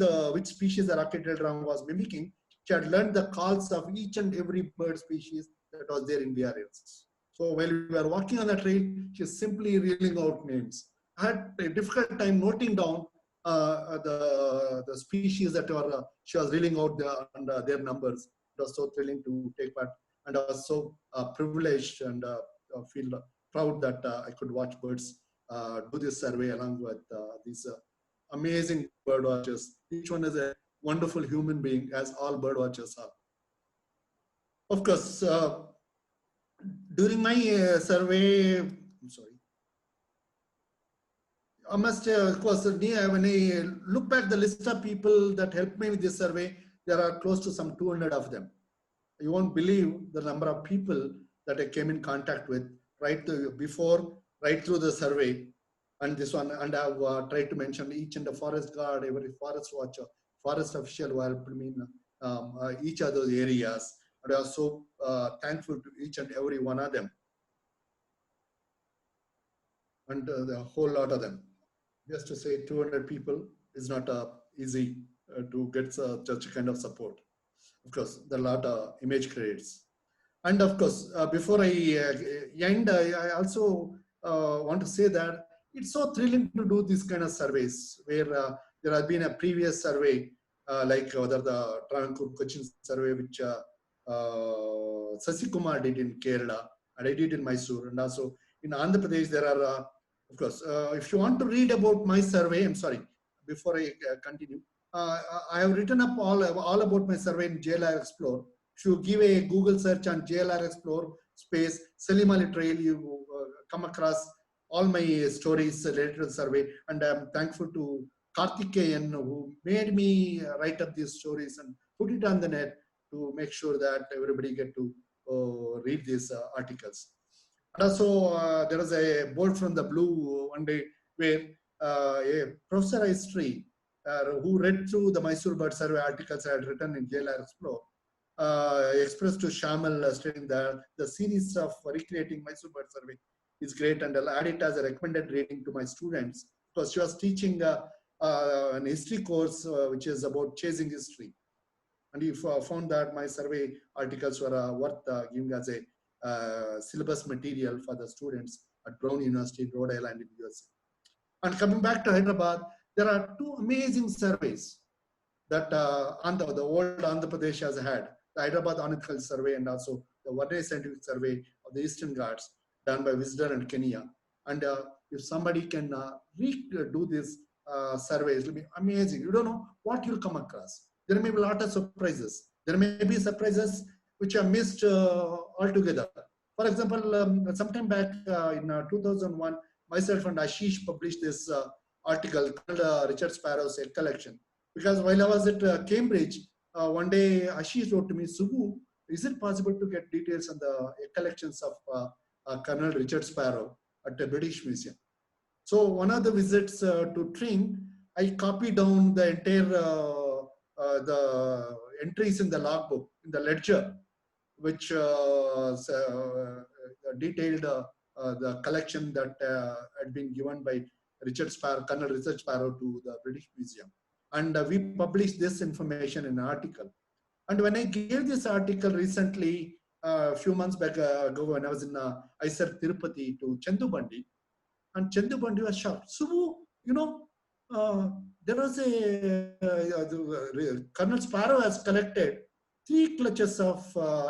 species the rocket-tailed drongo was mimicking. She had learned the calls of each and every bird species that was there in BRLs. So while we were walking on the trail, she's simply reeling out names. I had a difficult time noting down the species that were she was reeling out their numbers. It was so thrilling to take part, and I was so privileged and feel proud that I could watch birds do this survey along with these amazing bird watchers. Each one is a wonderful human being, as all bird watchers are. Of course, during my survey, I'm sorry, I must, of course, when I look back the list of people that helped me with this survey, there are close to some 200 of them. You won't believe the number of people that I came in contact with right through the survey, and this one, and I've tried to mention each and the forest guard, every forest watcher, forest official who helped me in each of those areas, and I was so thankful to each and every one of them, and the whole lot of them. Just to say 200 people is not easy to get such a kind of support. Of course, there are a lot of image credits. And of course, before I end, I also want to say that it's so thrilling to do this kind of surveys where there has been a previous survey, like whether the Travancore Cochin survey, which Sasikumar did in Kerala, and I did in Mysore, and also in Andhra Pradesh, there are of course, if you want to read about my survey, I'm sorry, before I continue, I have written up all about my survey in JLR Explore. If you give a Google search on JLR Explore space Salim Ali Trail, you come across all my stories related to the survey. And I'm thankful to Karthikeyan, who made me write up these stories and put it on the net to make sure that everybody get to read these articles. And also, there was a bolt from the blue one day where a professor of history who read through the Mysore Bird Survey articles I had written in JLR Explore expressed to Shamal stating that the series of recreating Mysore Bird Survey is great, and I'll add it as a recommended reading to my students, because she was teaching an history course which is about chasing history. And he found that my survey articles were worth giving as a syllabus material for the students at Brown University, Rhode Island in USA. And coming back to Hyderabad, there are two amazing surveys that the old Andhra Pradesh has had: the Hyderabad Ornithological Survey and also the Vulture Scientific Survey of the Eastern Ghats, done by Wisdom and Kenya. And if somebody can do this surveys, it will be amazing. You don't know what you'll come across. There may be a lot of surprises. There may be surprises which are missed altogether. For example, sometime back in 2001, myself and Ashish published this article called Richard Sparrow's Egg Collection. Because while I was at Cambridge, one day Ashish wrote to me, Subbu, is it possible to get details on the egg collections of Colonel Richard Sparrow at the British Museum? So one of the visits to Tring, I copied down the entire the entries in the logbook, in the ledger, which detailed the collection that had been given by Richard Sparrow, Colonel Richard Sparrow, to the British Museum. And we published this information in an article. And when I gave this article recently, a few months back ago, when I was in Isar Tirupati to Chandu Bandi, and Chandu Bandi was shocked. Subbu, you know, there was Colonel Sparrow has collected 3 clutches of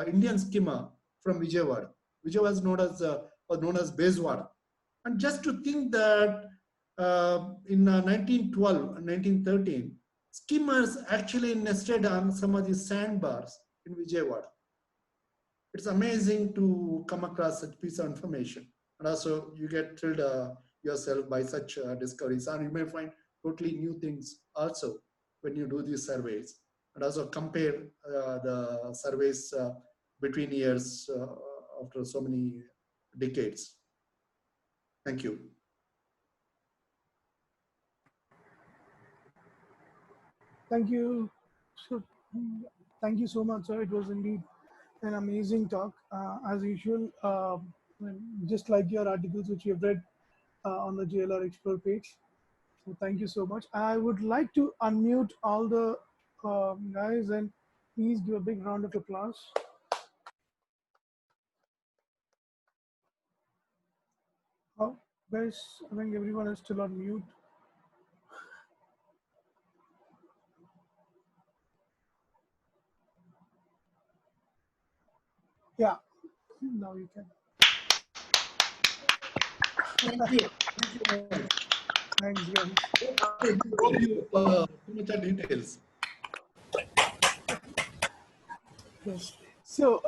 Indian skimmer from Vijayawada. Vijayawada was known as Bezwada. And just to think that in 1912 and 1913, skimmers actually nested on some of these sandbars in Vijayawada. It's amazing to come across such piece of information. And also you get thrilled yourself by such discoveries, or you may find totally new things also when you do these surveys, and also compare the surveys between years after so many decades. Thank you. Thank you. So, thank you so much, sir. It was indeed an amazing talk, as usual. Just like your articles which you've read on the JLR Explore page. So thank you so much. I would like to unmute all the guys and please give a big round of applause. Oh, guys, I think everyone is still on mute. Yeah, now you can. Thank you. Thank you. Thanks, guys. Too much details. Yes. So,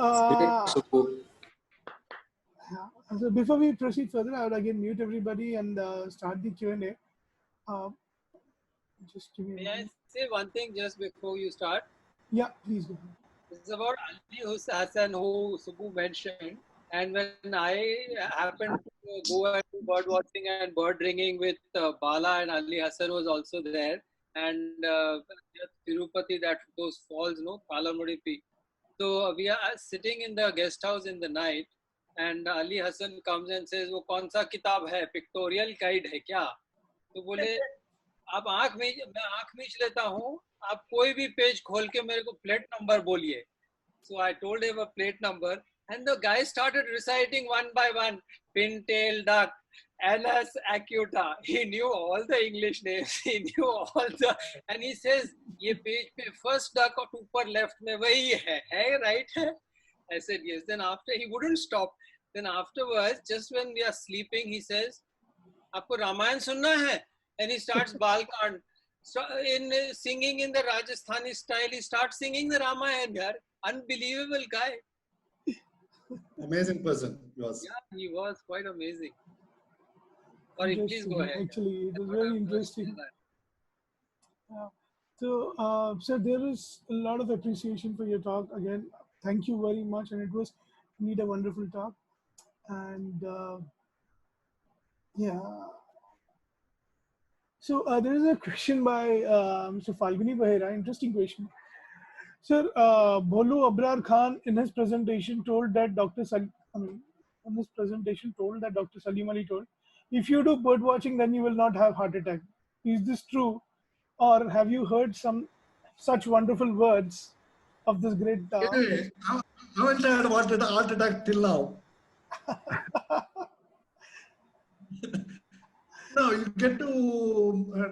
so before we proceed further, I would again mute everybody and start the Q&A. Just give me a May I moment. say one thing just before you start? Yeah, please go ahead. It's about Ali Hassan, who Subbu mentioned. And when I happened to go and do bird watching and bird ringing with Bala, and Ali Hassan was also there, and Tirupati, that those falls, no, Palamudi. So we are sitting in the guest house in the night, and Ali Hassan comes and says, "वो कौन सा किताब है? Pictorial guide है क्या?" तो बोले, आप मैं आंख मीच लेता हूँ, आप कोई भी पेज खोल के मेरे को प्लेट नंबर बोलिए. So I told him a plate number, and the guy started reciting one by one. Pintail duck, Anas acuta. He knew all the English names. He knew all the, and he says, "ये page पे first duck और ऊपर left में वही है right है?" I said yes. Then after he wouldn't stop. Then afterwards, just when we are sleeping, he says, "आपको रामायण सुनना है?" And he starts Balkand. So in singing in the Rajasthani style, he starts singing the Ramayana. Unbelievable guy. Amazing person he was. Yeah, he was quite amazing. Sorry, please go ahead. Actually, it was very interesting. So, sir, there is a lot of appreciation for your talk. Again, thank you very much, and it was indeed a wonderful talk. And yeah. So there is a question by Mr. Falguni Bahera. Interesting question. Sir, Bholu Abrar Khan in his presentation told that Dr. Salim Ali told, if you do bird watching, then you will not have heart attack. Is this true? Or have you heard some such wonderful words of this great? I haven't had a heart attack till now. No, you get to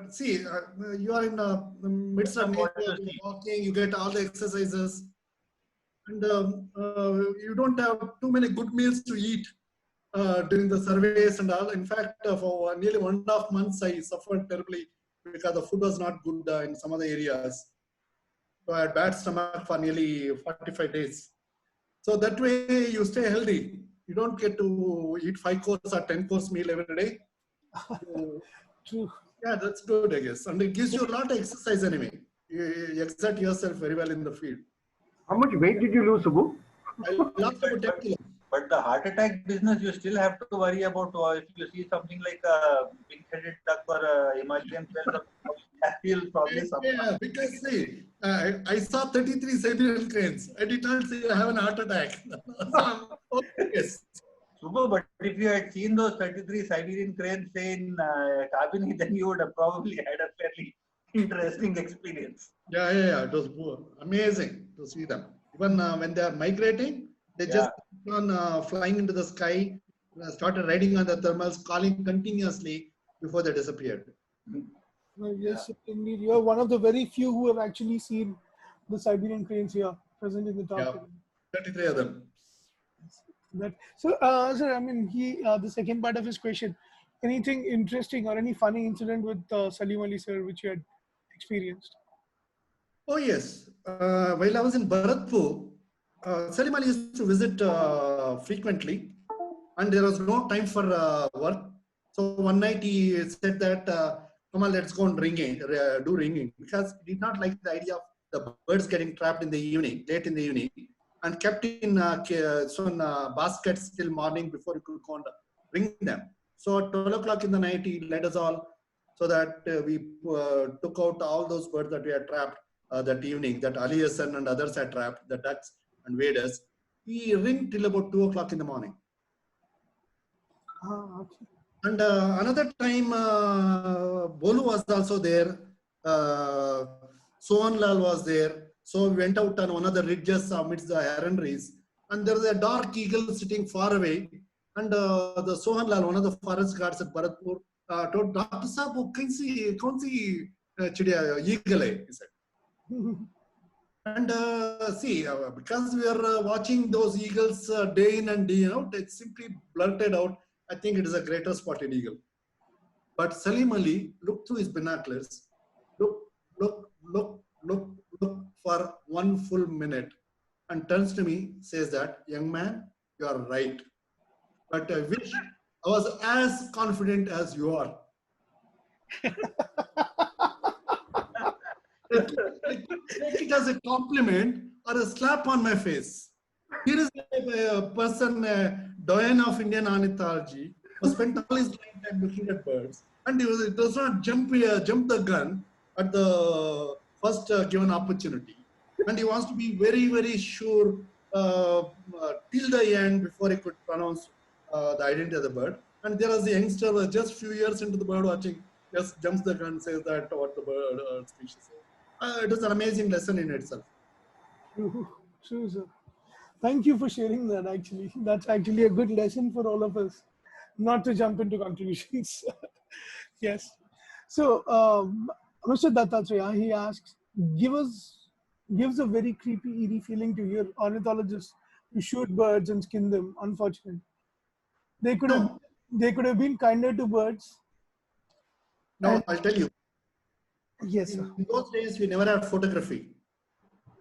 see, you are in the midst of nature, walking, you get all the exercises, and you don't have too many good meals to eat during the surveys and all. In fact, for nearly 1.5 months, I suffered terribly because the food was not good in some of the areas. So I had bad stomach for nearly 45 days. So that way you stay healthy. You don't get to eat 5-course or 10-course meal every day. True. Yeah, that's good, I guess. And it gives you a lot of exercise anyway. You exert yourself very well in the field. How much weight did you lose, Subbu? I lost about 10 kilos. But the heart attack business, you still have to worry about if you see something like a pink-headed duck or a Himalayan quail, you'll probably suffer. Yeah, because see, I saw 33 Siberian cranes. I did not say I have an heart attack. Yes. Subbu, but if you had seen those 33 Siberian cranes, say in Kabini, then you would have probably had a fairly interesting experience. Yeah. It was amazing to see them. Even when they are migrating, they just keep on flying into the sky, started riding on the thermals, calling continuously before they disappeared. Well, yes, indeed. You are one of the very few who have actually seen the Siberian cranes here present in the talk. Yeah, 33 of them. So, sir, I mean, the second part of his question, anything interesting or any funny incident with Salim Ali, sir, which you had experienced? Oh, yes. While I was in Bharatpur, Salim Ali used to visit frequently, and there was no time for work. So one night he said that, come on, let's go and do ringing, because he did not like the idea of the birds getting trapped in the evening, late in the evening, and kept in baskets till morning before he could go and ring them. So at 12 o'clock in the night, he led us all so that we took out all those birds that we had trapped that evening, that Ali Hassan and others had trapped, the ducks and waders. He ringed till about 2 o'clock in the morning. Okay. And another time, Bolu was also there. Sohanlal was there. So we went out on one of the ridges amidst the heronries. And there was a dark eagle sitting far away. And the Sohanlal, one of the forest guards at Bharatpur, told Dr. Sabu, kaun si chidiya eagle hai, he said. And because we are watching those eagles day in and day out, it simply blurted out, I think it is a greater spotted eagle. But Salim Ali looked through his binoculars, look for 1 full minute, and turns to me, says that, young man, you are right. But I wish I was as confident as you are. Take it as a compliment or a slap on my face. Here is a person, a doyen of Indian ornithology, who spent all his lifetime looking at birds, and he does not jump the gun at the first given opportunity. And he wants to be very, very sure till the end before he could pronounce the identity of the bird. And there was a youngster just few years into the bird watching, just jumps the gun, says that what the bird species is. It is an amazing lesson in itself. True, sir. Thank you for sharing that. Actually, that's actually a good lesson for all of us, not to jump into conclusions. Yes. So, Mr. Dattatreya, he asks, gives a very creepy, eerie feeling to hear ornithologists who shoot birds and skin them. Unfortunately, they could have been kinder to birds. No, I'll tell you. Yes, sir. In those days, we never had photography.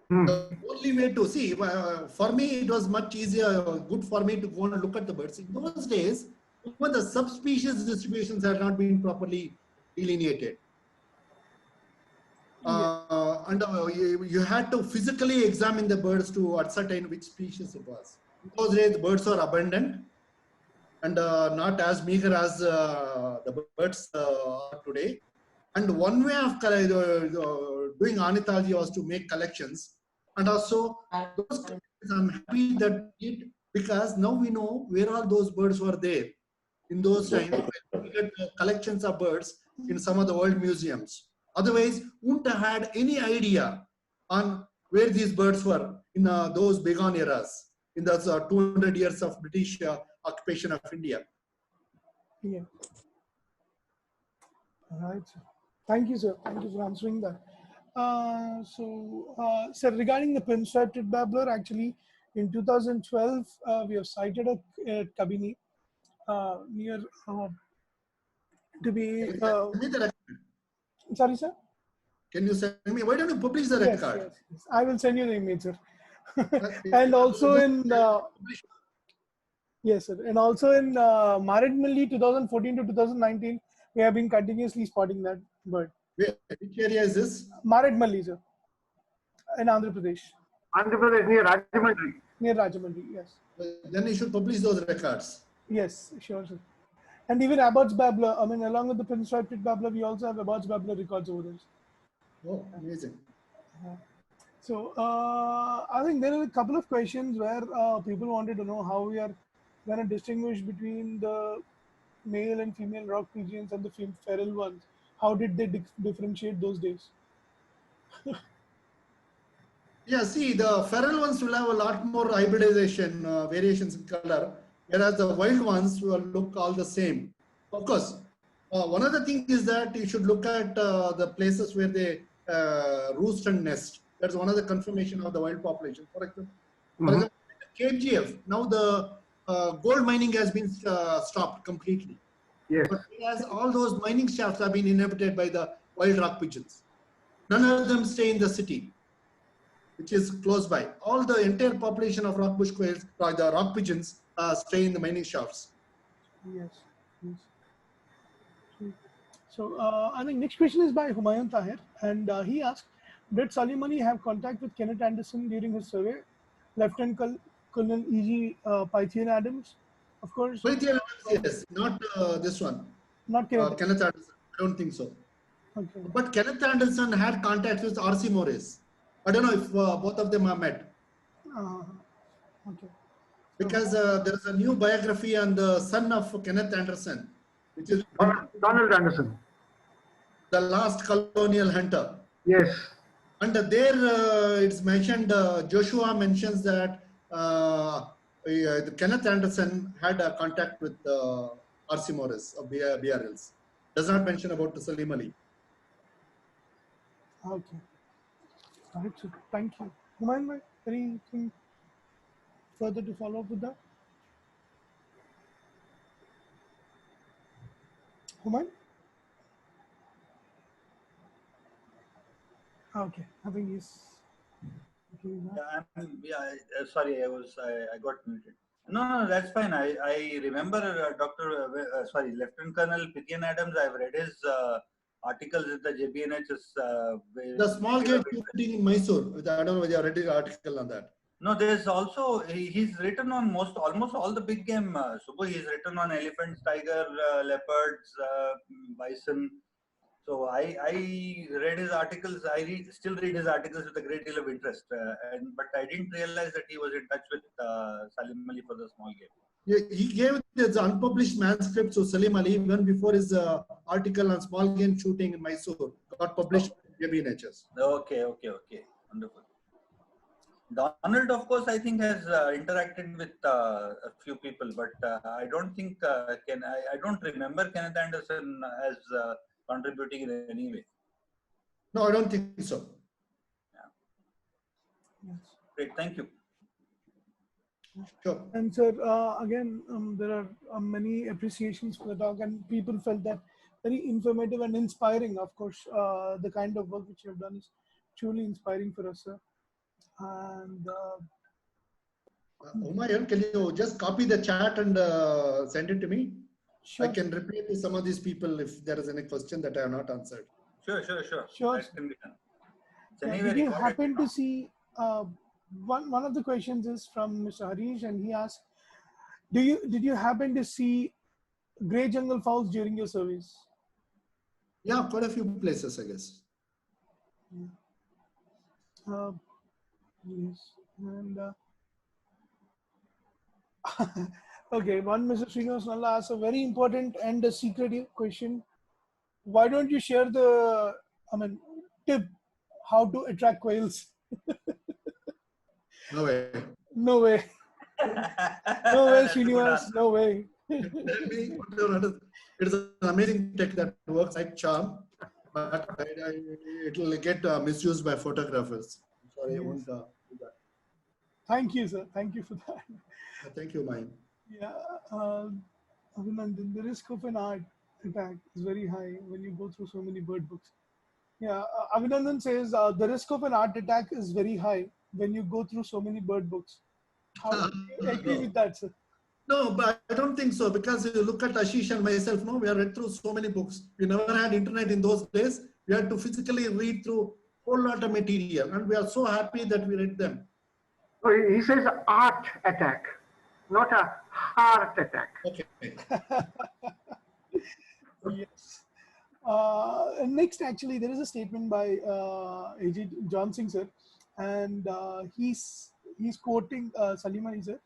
The only way to see, for me, it was much easier, good for me to go and look at the birds. In those days, even the subspecies distributions had not been properly delineated. And you had to physically examine the birds to ascertain which species it was. In those days, the birds were abundant and not as meager as the birds are today. And one way of doing ornithology was to make collections. And also, those collections, I'm happy that it, because now we know where all those birds were there. In those times, we get collections of birds in some of the world museums. Otherwise, wouldn't have had any idea on where these birds were in those bygone eras, in those 200 years of British occupation of India. Yeah. All right. Thank you, sir. Thank you for answering that. Sir, regarding the pinstripe babbler, actually, in 2012, we have sighted a Kabini near to be. Sorry, sir. Can you send me? Why don't you publish the record? Yes. I will send you the image, sir. And also in yes, sir. And also in Maridmalli 2014 to 2019, we have been continuously spotting that bird. Which area is this? Maridmalli, sir. In Andhra Pradesh. Andhra Pradesh, near Rajahmundry. Near Rajahmundry, yes. Then you should publish those records. Yes, sure, sir. And even Abbott's babbler, I mean, along with the pinstripe babbler, we also have Abbott's babbler records over there. Oh, amazing. So, I think there are a couple of questions where people wanted to know how we are going to distinguish between the male and female rock pigeons and the feral ones. How did they differentiate those days? Yeah, see, the feral ones will have a lot more hybridization, variations in color, whereas the wild ones will look all the same. Of course, one other thing is that you should look at the places where they roost and nest. That's one of the confirmation of the wild population. For example, KGF, now the gold mining has been stopped completely. Yes. But whereas all those mining shafts have been inhabited by the wild rock pigeons. None of them stay in the city, which is close by. All the entire population of rock bush quails, the rock pigeons, stay in the mining shafts. Yes. So I think next question is by Humayun Tahir, and he asked, did Salim Ali have contact with Kenneth Anderson during his survey? Lieutenant Colonel E.G. Pythian Adams, of course. Pythian Adams, yes, not this one. Not Kenneth. Kenneth Anderson. I don't think so. Okay. But Kenneth Anderson had contact with R.C. Morris. I don't know if both of them are met. Okay. Because there is a new biography on the son of Kenneth Anderson, which is Donald Anderson. the last colonial hunter. Yes. And there it's mentioned, Joshua mentions that Kenneth Anderson had a contact with R.C. Morris of BRLs. Does not mention about Salim Ali. Okay. All right, so thank you. Humayun, anything further to follow up with that? Humayun? Okay, I think he's. Sorry, I got muted. No, that's fine. I remember Lieutenant Colonel Pythian Adams. I've read his articles in the JBNH's. The small game shooting in Mysore. I don't know whether you read the article on that. No, there's also he's written on almost all the big game. Subbu, he's written on elephants, tiger, leopards, bison. So I read his articles. Still read his articles with a great deal of interest. But I didn't realize that he was in touch with Salim Ali for the small game. Yeah, he gave his unpublished manuscript to Salim Ali even before his article on small game shooting in Mysore got published in JBNHs. Okay, wonderful. Donald, of course, I think has interacted with a few people, but I don't think I don't remember Kenneth Anderson as contributing in any way. No, I don't think so. Yeah. Yes. Great, thank you. Sure. And sir, again, there are many appreciations for the talk, and people felt that very informative and inspiring. Of course, the kind of work which you have done is truly inspiring for us, sir. And Humayun, can you just copy the chat and send it to me? sure. I can reply to some of these people if there is any question that I have not answered. Sure. That can be done. Yeah, did you happen to see one of the questions is from Mr. Harish, and he asked, did you happen to see grey jungle fowls during your service? Yeah, quite a few places, I guess. Yes, and okay, one Mr. Srinivas Nalla asked a very important and a secretive question. Why don't you share the, tip how to attract quails? No way. No way. No way, Srinivas. No way. It is an amazing tech that works like charm, but it will get misused by photographers. Sorry, I won't do that. Thank you, sir. Thank you for that. Thank you, Mine. Yeah, Abhinandan, the risk of an art attack is very high when you go through so many bird books. Yeah, Abhinandan says the risk of an art attack is very high when you go through so many bird books. How do you agree with that, sir? No, but I don't think so, because if you look at Ashish and myself, no, we have read through so many books. We never had internet in those days. We had to physically read through a whole lot of material, and we are so happy that we read them. Oh, he says art attack, not a heart attack. Okay. Yes. Next, actually, there is a statement by A.J. Johnson, sir, and he's quoting Salim Ali, sir.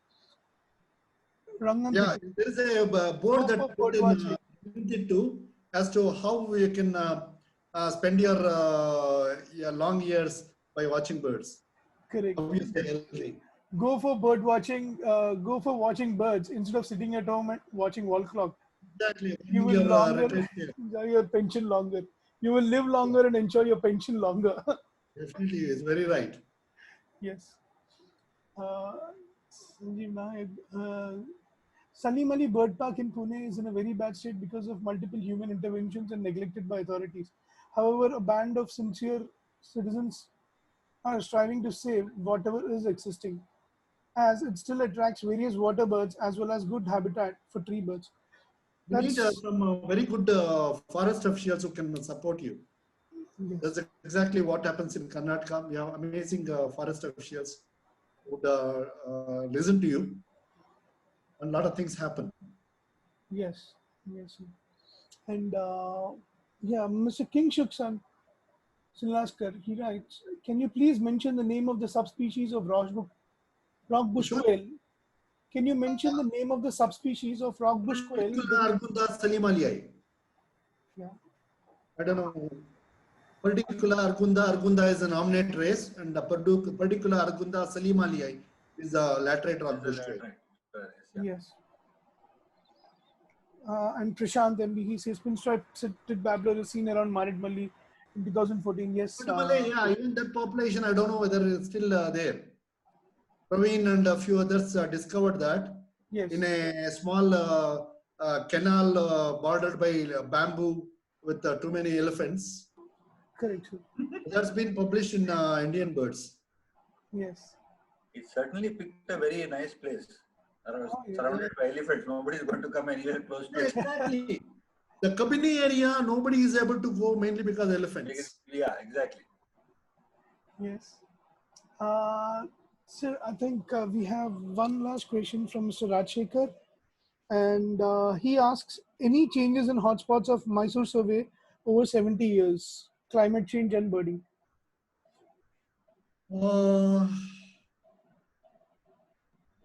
Yeah, there is a board that put in to as to how you can spend your long years by watching birds. Correct. Obviously. Go for bird watching. Go for watching birds instead of sitting at home and watching wall clock. Exactly. You will enjoy your pension longer. You will live longer and enjoy your pension longer. Definitely, it's very right. Yes. Sanjeev Nayak, Salim Ali Bird Park in Pune is in a very bad state because of multiple human interventions and neglected by authorities. However, a band of sincere citizens are striving to save whatever is existing, as it still attracts various water birds as well as good habitat for tree birds. You need some very good forest officials who can support you. Yes. That's exactly what happens in Karnataka. We have amazing forest officials who would listen to you, and a lot of things happen. Yes, yes. And yeah, Mr. Kingshuksan Sinlaskar, he writes, can you please mention the name of the subspecies of rockbush Which one? quail? Can you mention the name of the subspecies of rockbush quail? Dr Salim Ali. Yeah. I don't know. Particular Argunda is a nominate race, and the particular Argunda Salim Ali is a laterite rockbush quail. Yes. And Prashant MB, he says pinstripe-sided babbler is seen around Maridmalli in 2014. Yes. Yeah, even that population, I don't know whether it's still there. Praveen and a few others discovered that Yes. in a small canal bordered by bamboo with too many elephants. Correct. That's been published in Indian Birds. Yes. It certainly picked a very nice place. Yeah. Surrounded by elephants. Nobody is going to come anywhere close to it. Exactly. The Kabini area, nobody is able to go mainly because of elephants. Yeah, exactly. Yes. So I think we have one last question from Mr. Rajshekhar, and he asks, any changes in hotspots of Mysore survey over 70 years, climate change and birding?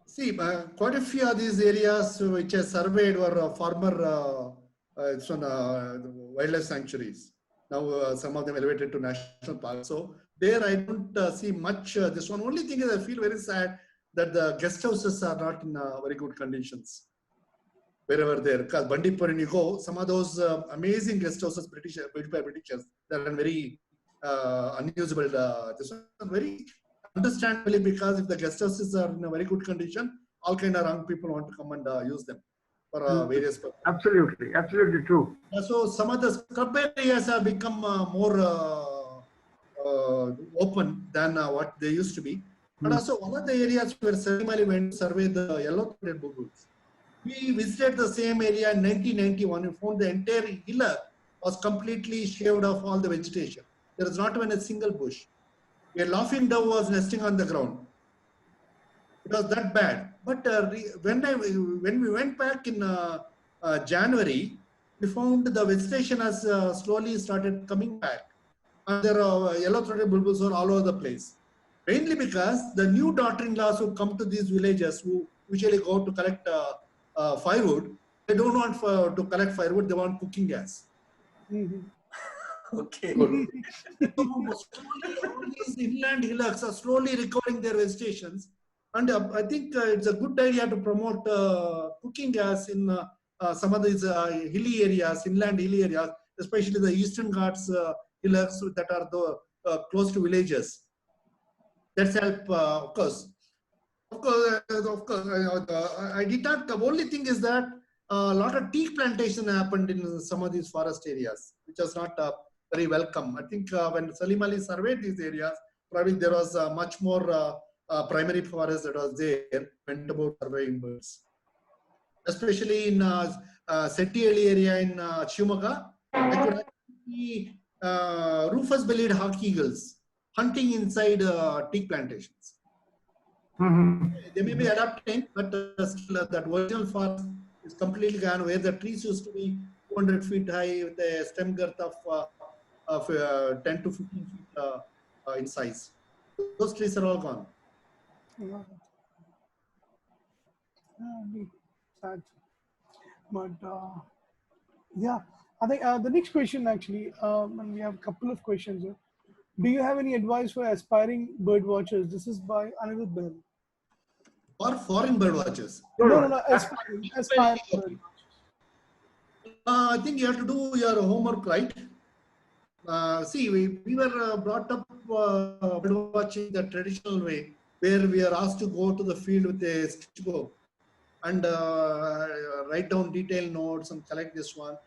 See, quite a few of these areas which are surveyed were former wildlife sanctuaries. Now some of them elevated to national parks. So there I don't see much. This one only thing is I feel very sad that the guest houses are not in very good conditions wherever there. Because Bandipur and you go, some of those amazing guest houses built by Britishers, that are very unusable. This one very understandably, because if the guest houses are in a very good condition, all kind of young people want to come and use them for various purposes. Absolutely, absolutely true. So some of the scrub areas have become more open than what they used to be. But also one of the areas where Salim Ali went to survey the yellow-throated bulbuls. We visited the same area in 1991. We found the entire hillock was completely shaved off all the vegetation. There was not even a single bush. A laughing dove was nesting on the ground. It was that bad. But when we went back in January, we found the vegetation has slowly started coming back. And there are yellow-throated bulbuls are all over the place. Mainly because the new daughter-in-laws who come to these villages, who usually go to collect firewood, they don't want to collect firewood, they want cooking gas. Okay. So slowly, all these inland hillocks are slowly recovering their vegetations. And I think it's a good idea to promote cooking gas in some of these hilly areas, inland hilly areas, especially the Eastern Ghats hillocks that are close to villages. That's help, of course. Of course, I did not. The only thing is that a lot of tea plantation happened in some of these forest areas, which was not very welcome. I think when Salim Ali surveyed these areas, probably there was much more primary forest that was there, went about surveying birds. Especially in Settihalli area in Shimoga, I could see rufous-bellied hawk eagles hunting inside teak plantations. They may be adapting, but still that original forest is completely gone, where the trees used to be 200 feet high with a stem girth of 10 to 15 feet in size. Those trees are all gone. Sad. But yeah, I think the next question actually, and we have a couple of questions here. Do you have any advice for aspiring bird watchers? This is by Anirudh Bell. Or foreign bird watchers? No, aspiring bird watchers. I think you have to do your homework right. See, we were brought up bird watching the traditional way, where we are asked to go to the field with a sketchbook and write down detailed notes and collect this one.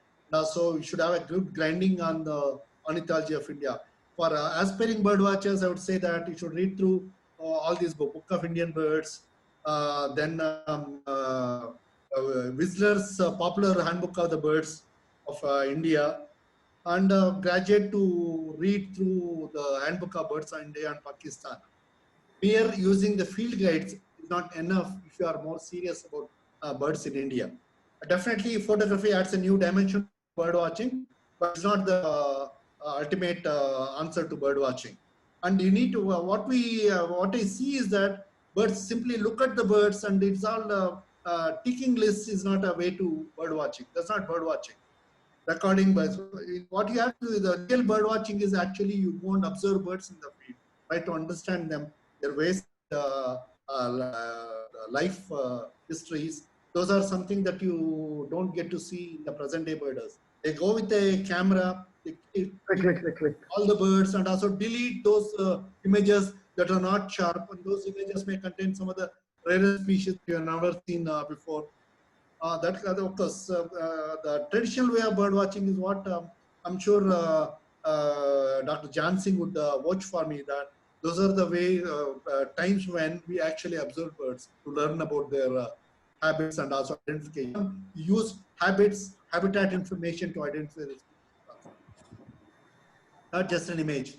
So we should have a good grinding on the ornithology of India. For aspiring bird watchers, I would say that you should read through all these Book of Indian Birds, then Whistler's popular Handbook of the Birds of India, and graduate to read through the Handbook of Birds of India and Pakistan. Mere using the field guides is not enough if you are more serious about birds in India. Definitely, photography adds a new dimension to bird watching, but it's not the ultimate answer to bird watching. And you need to what I see is that birds simply look at the birds, and it's all ticking lists is not a way to bird watching. That's not bird watching. Recording birds. What you have to do, the real bird watching is actually you go and observe birds in the field, try to understand them, their ways, life histories. Those are something that you don't get to see in the present day birders. They go with a camera, they Click. all the birds, and also delete those images that are not sharp, and those images may contain some of the rare species you have never seen before. That of course, the traditional way of bird watching is what I'm sure Dr. Jansing would watch for me. That those are the way times when we actually observe birds to learn about their habits and also identification. Use habitat information to identify the species, not just an image.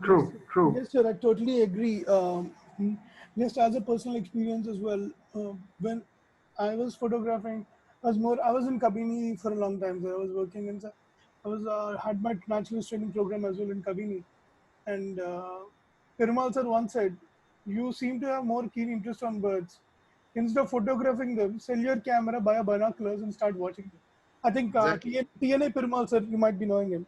True. Yes, sir, I totally agree. Just as a personal experience as well, when I was photographing, I was in Kabini for a long time. So I was working in, I was had my naturalist training program as well in Kabini, and Perumal sir once said, "You seem to have more keen interest on birds. Instead of photographing them, sell your camera, buy a binoculars, and start watching them." I think Exactly. TNA Perumal sir, you might be knowing him.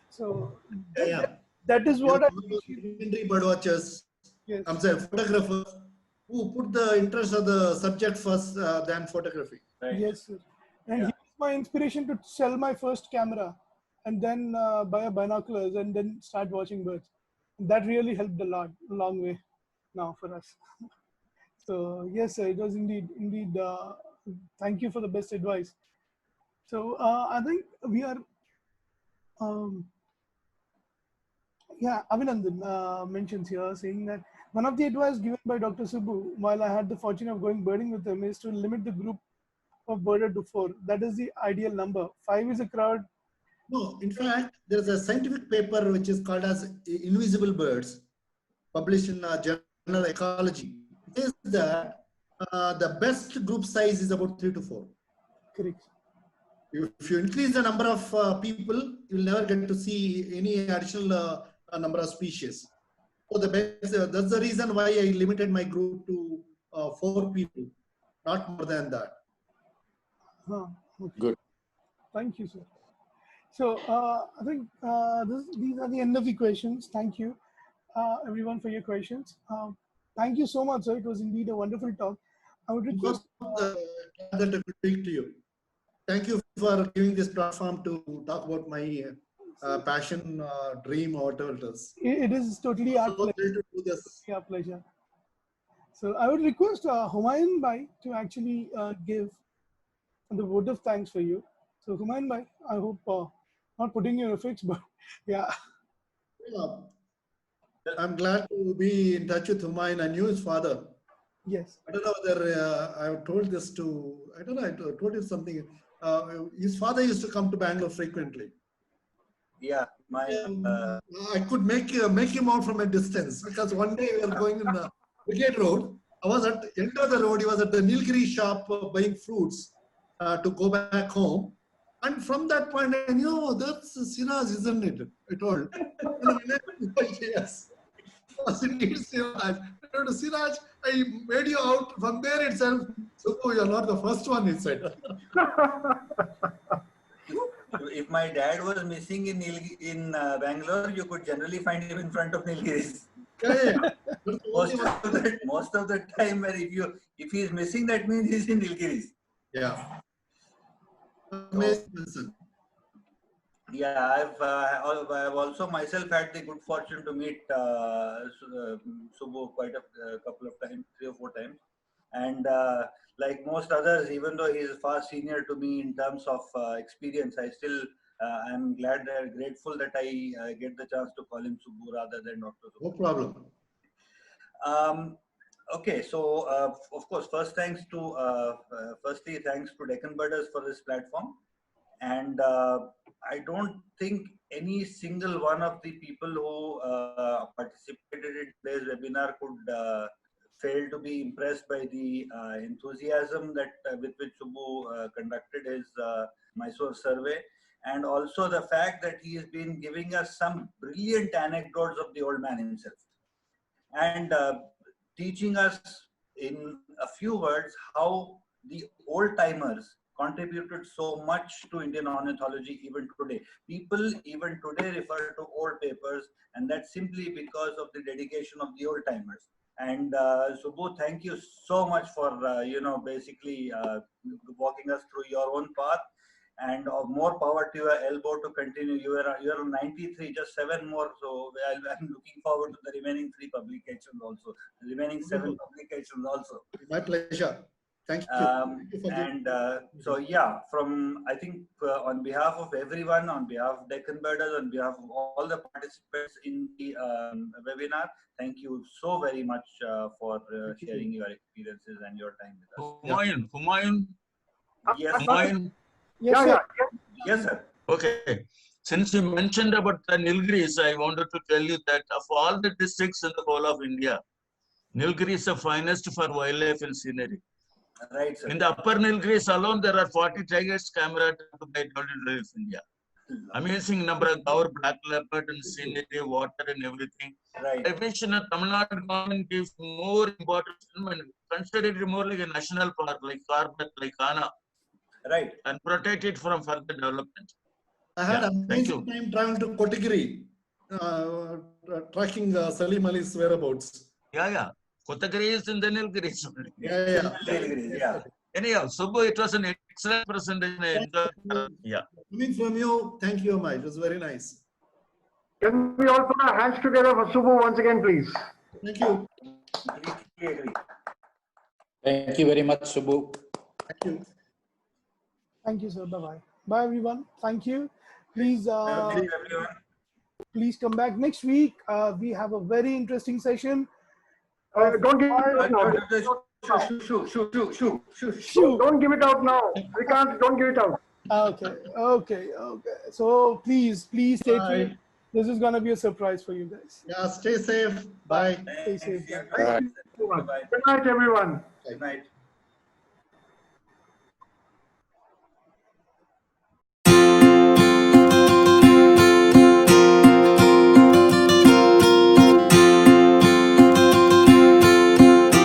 So Yeah. that is He's what I one of those appreciate. legendary bird watchers. Yes. I'm saying photographers who put the interest of the subject first than photography. Right. Yes, sir. And Yeah. he was my inspiration to sell my first camera and then buy a binoculars and then start watching birds. That really helped a long way now for us. So yes, sir, it was indeed. Thank you for the best advice. So I think we are, um, yeah, Avinandan mentions here saying that one of the advice given by Dr. Subbu while I had the fortune of going birding with him is to limit the group of birder to 4. That is the ideal number. 5 is a crowd. No, in fact, there's a scientific paper which is called as Invisible Birds, published in Journal Ecology. It says that the best group size is about 3 to 4. Correct. If you increase the number of people, you'll never get to see any additional number of species. So that's the reason why I limited my group to 4 people, not more than that. Okay. Good. Thank you, sir. So I think these are the end of the questions. Thank you, everyone, for your questions. Thank you so much, sir. It was indeed a wonderful talk. I would request. That I could speak to you. Thank you for giving this platform to talk about my passion, dream, or whatever it is. It is totally our So pleasure. thrilled to do this. Our pleasure. So I would request Humayun Bhai to actually give the vote of thanks for you. So Humayun Bhai, I hope not putting you in a fix, but yeah. Yeah. I'm glad to be in touch with Humayun. I knew his father. Yes. I don't know whether I've told this to, I don't know, I told you something. His father used to come to Bangalore frequently. Yeah, I could make him out from a distance, because one day we were going in the Brigade Road. I was at the end of the road. He was at the Nilgiri shop buying fruits to go back home. And from that point, I knew, oh, that's Siraj, isn't it? I told. Yes. Was indeed Siraj. I told Siraj, I made you out from there itself. So you're not the first one, he said. if my dad was missing in Bangalore, you could generally find him in front of Nilgiris. Yeah. Most of the time, if he is missing, that means he's in Nilgiris. Yeah. Amazing person. Yeah, I've also myself had the good fortune to meet Subbu quite a couple of times, 3 or 4 times, and like most others, even though he is far senior to me in terms of experience, I still I'm glad and grateful that I get the chance to call him Subbu rather than Dr. Subbu. No problem. Okay, so of course, firstly thanks to Deccan Birders for this platform, and I don't think any single one of the people who participated in today's webinar could fail to be impressed by the enthusiasm that with which Subbu conducted his Mysore survey, and also the fact that he has been giving us some brilliant anecdotes of the old man himself, and teaching us in a few words how the old timers contributed so much to Indian ornithology even today. People even today refer to old papers, and that's simply because of the dedication of the old timers. And Subbu, thank you so much for basically walking us through your own path, and more power to your elbow to continue. You're 93, just 7 more. So I'm looking forward to the remaining 3 publications also, the remaining 7 publications also. My pleasure. Thank you. So yeah, I think on behalf of everyone, on behalf of Deccan Birders, on behalf of all the participants in the webinar, thank you so very much for sharing your experiences and your time with us. Humayun. Yes. Humayun. Yes, sir. Yes, sir. Okay. Since you mentioned about the Nilgiris, I wanted to tell you that of all the districts in the whole of India, Nilgiri is the finest for wildlife and scenery. Right, sir. In the upper Nilgiris alone, there are 40 tigers camera by Territory of India. Amazing number of our black leopard and scenery, water and everything. Right. I wish Tamil Nadu government gives more importance and consider it more like a national park, like Karnataka, like Anna. Right. And protect it from further development. I had amazing time traveling to Kotagiri, tracking Salim Ali's whereabouts. Yeah. Kotagiri is in the Nilgiris. Yeah. Anyhow, Subbu, it was an excellent presentation. Yeah. Coming from you, thank you, Amai. It was very nice. Can we all put our hands together for Subbu once again, please? Thank you. Completely agree. Thank you very much, Subbu. Thank you. Thank you, sir. Bye-bye. Bye, everyone. Thank you. Please, Everyone. please come back next week. We have a very interesting session. Don't give it out now. Don't give it out now. We can't. Don't give it out. Okay. So please stay tuned. This is gonna be a surprise for you guys. Yeah, stay safe. Bye. Stay safe. Thank you so much. Good night, everyone. Good night.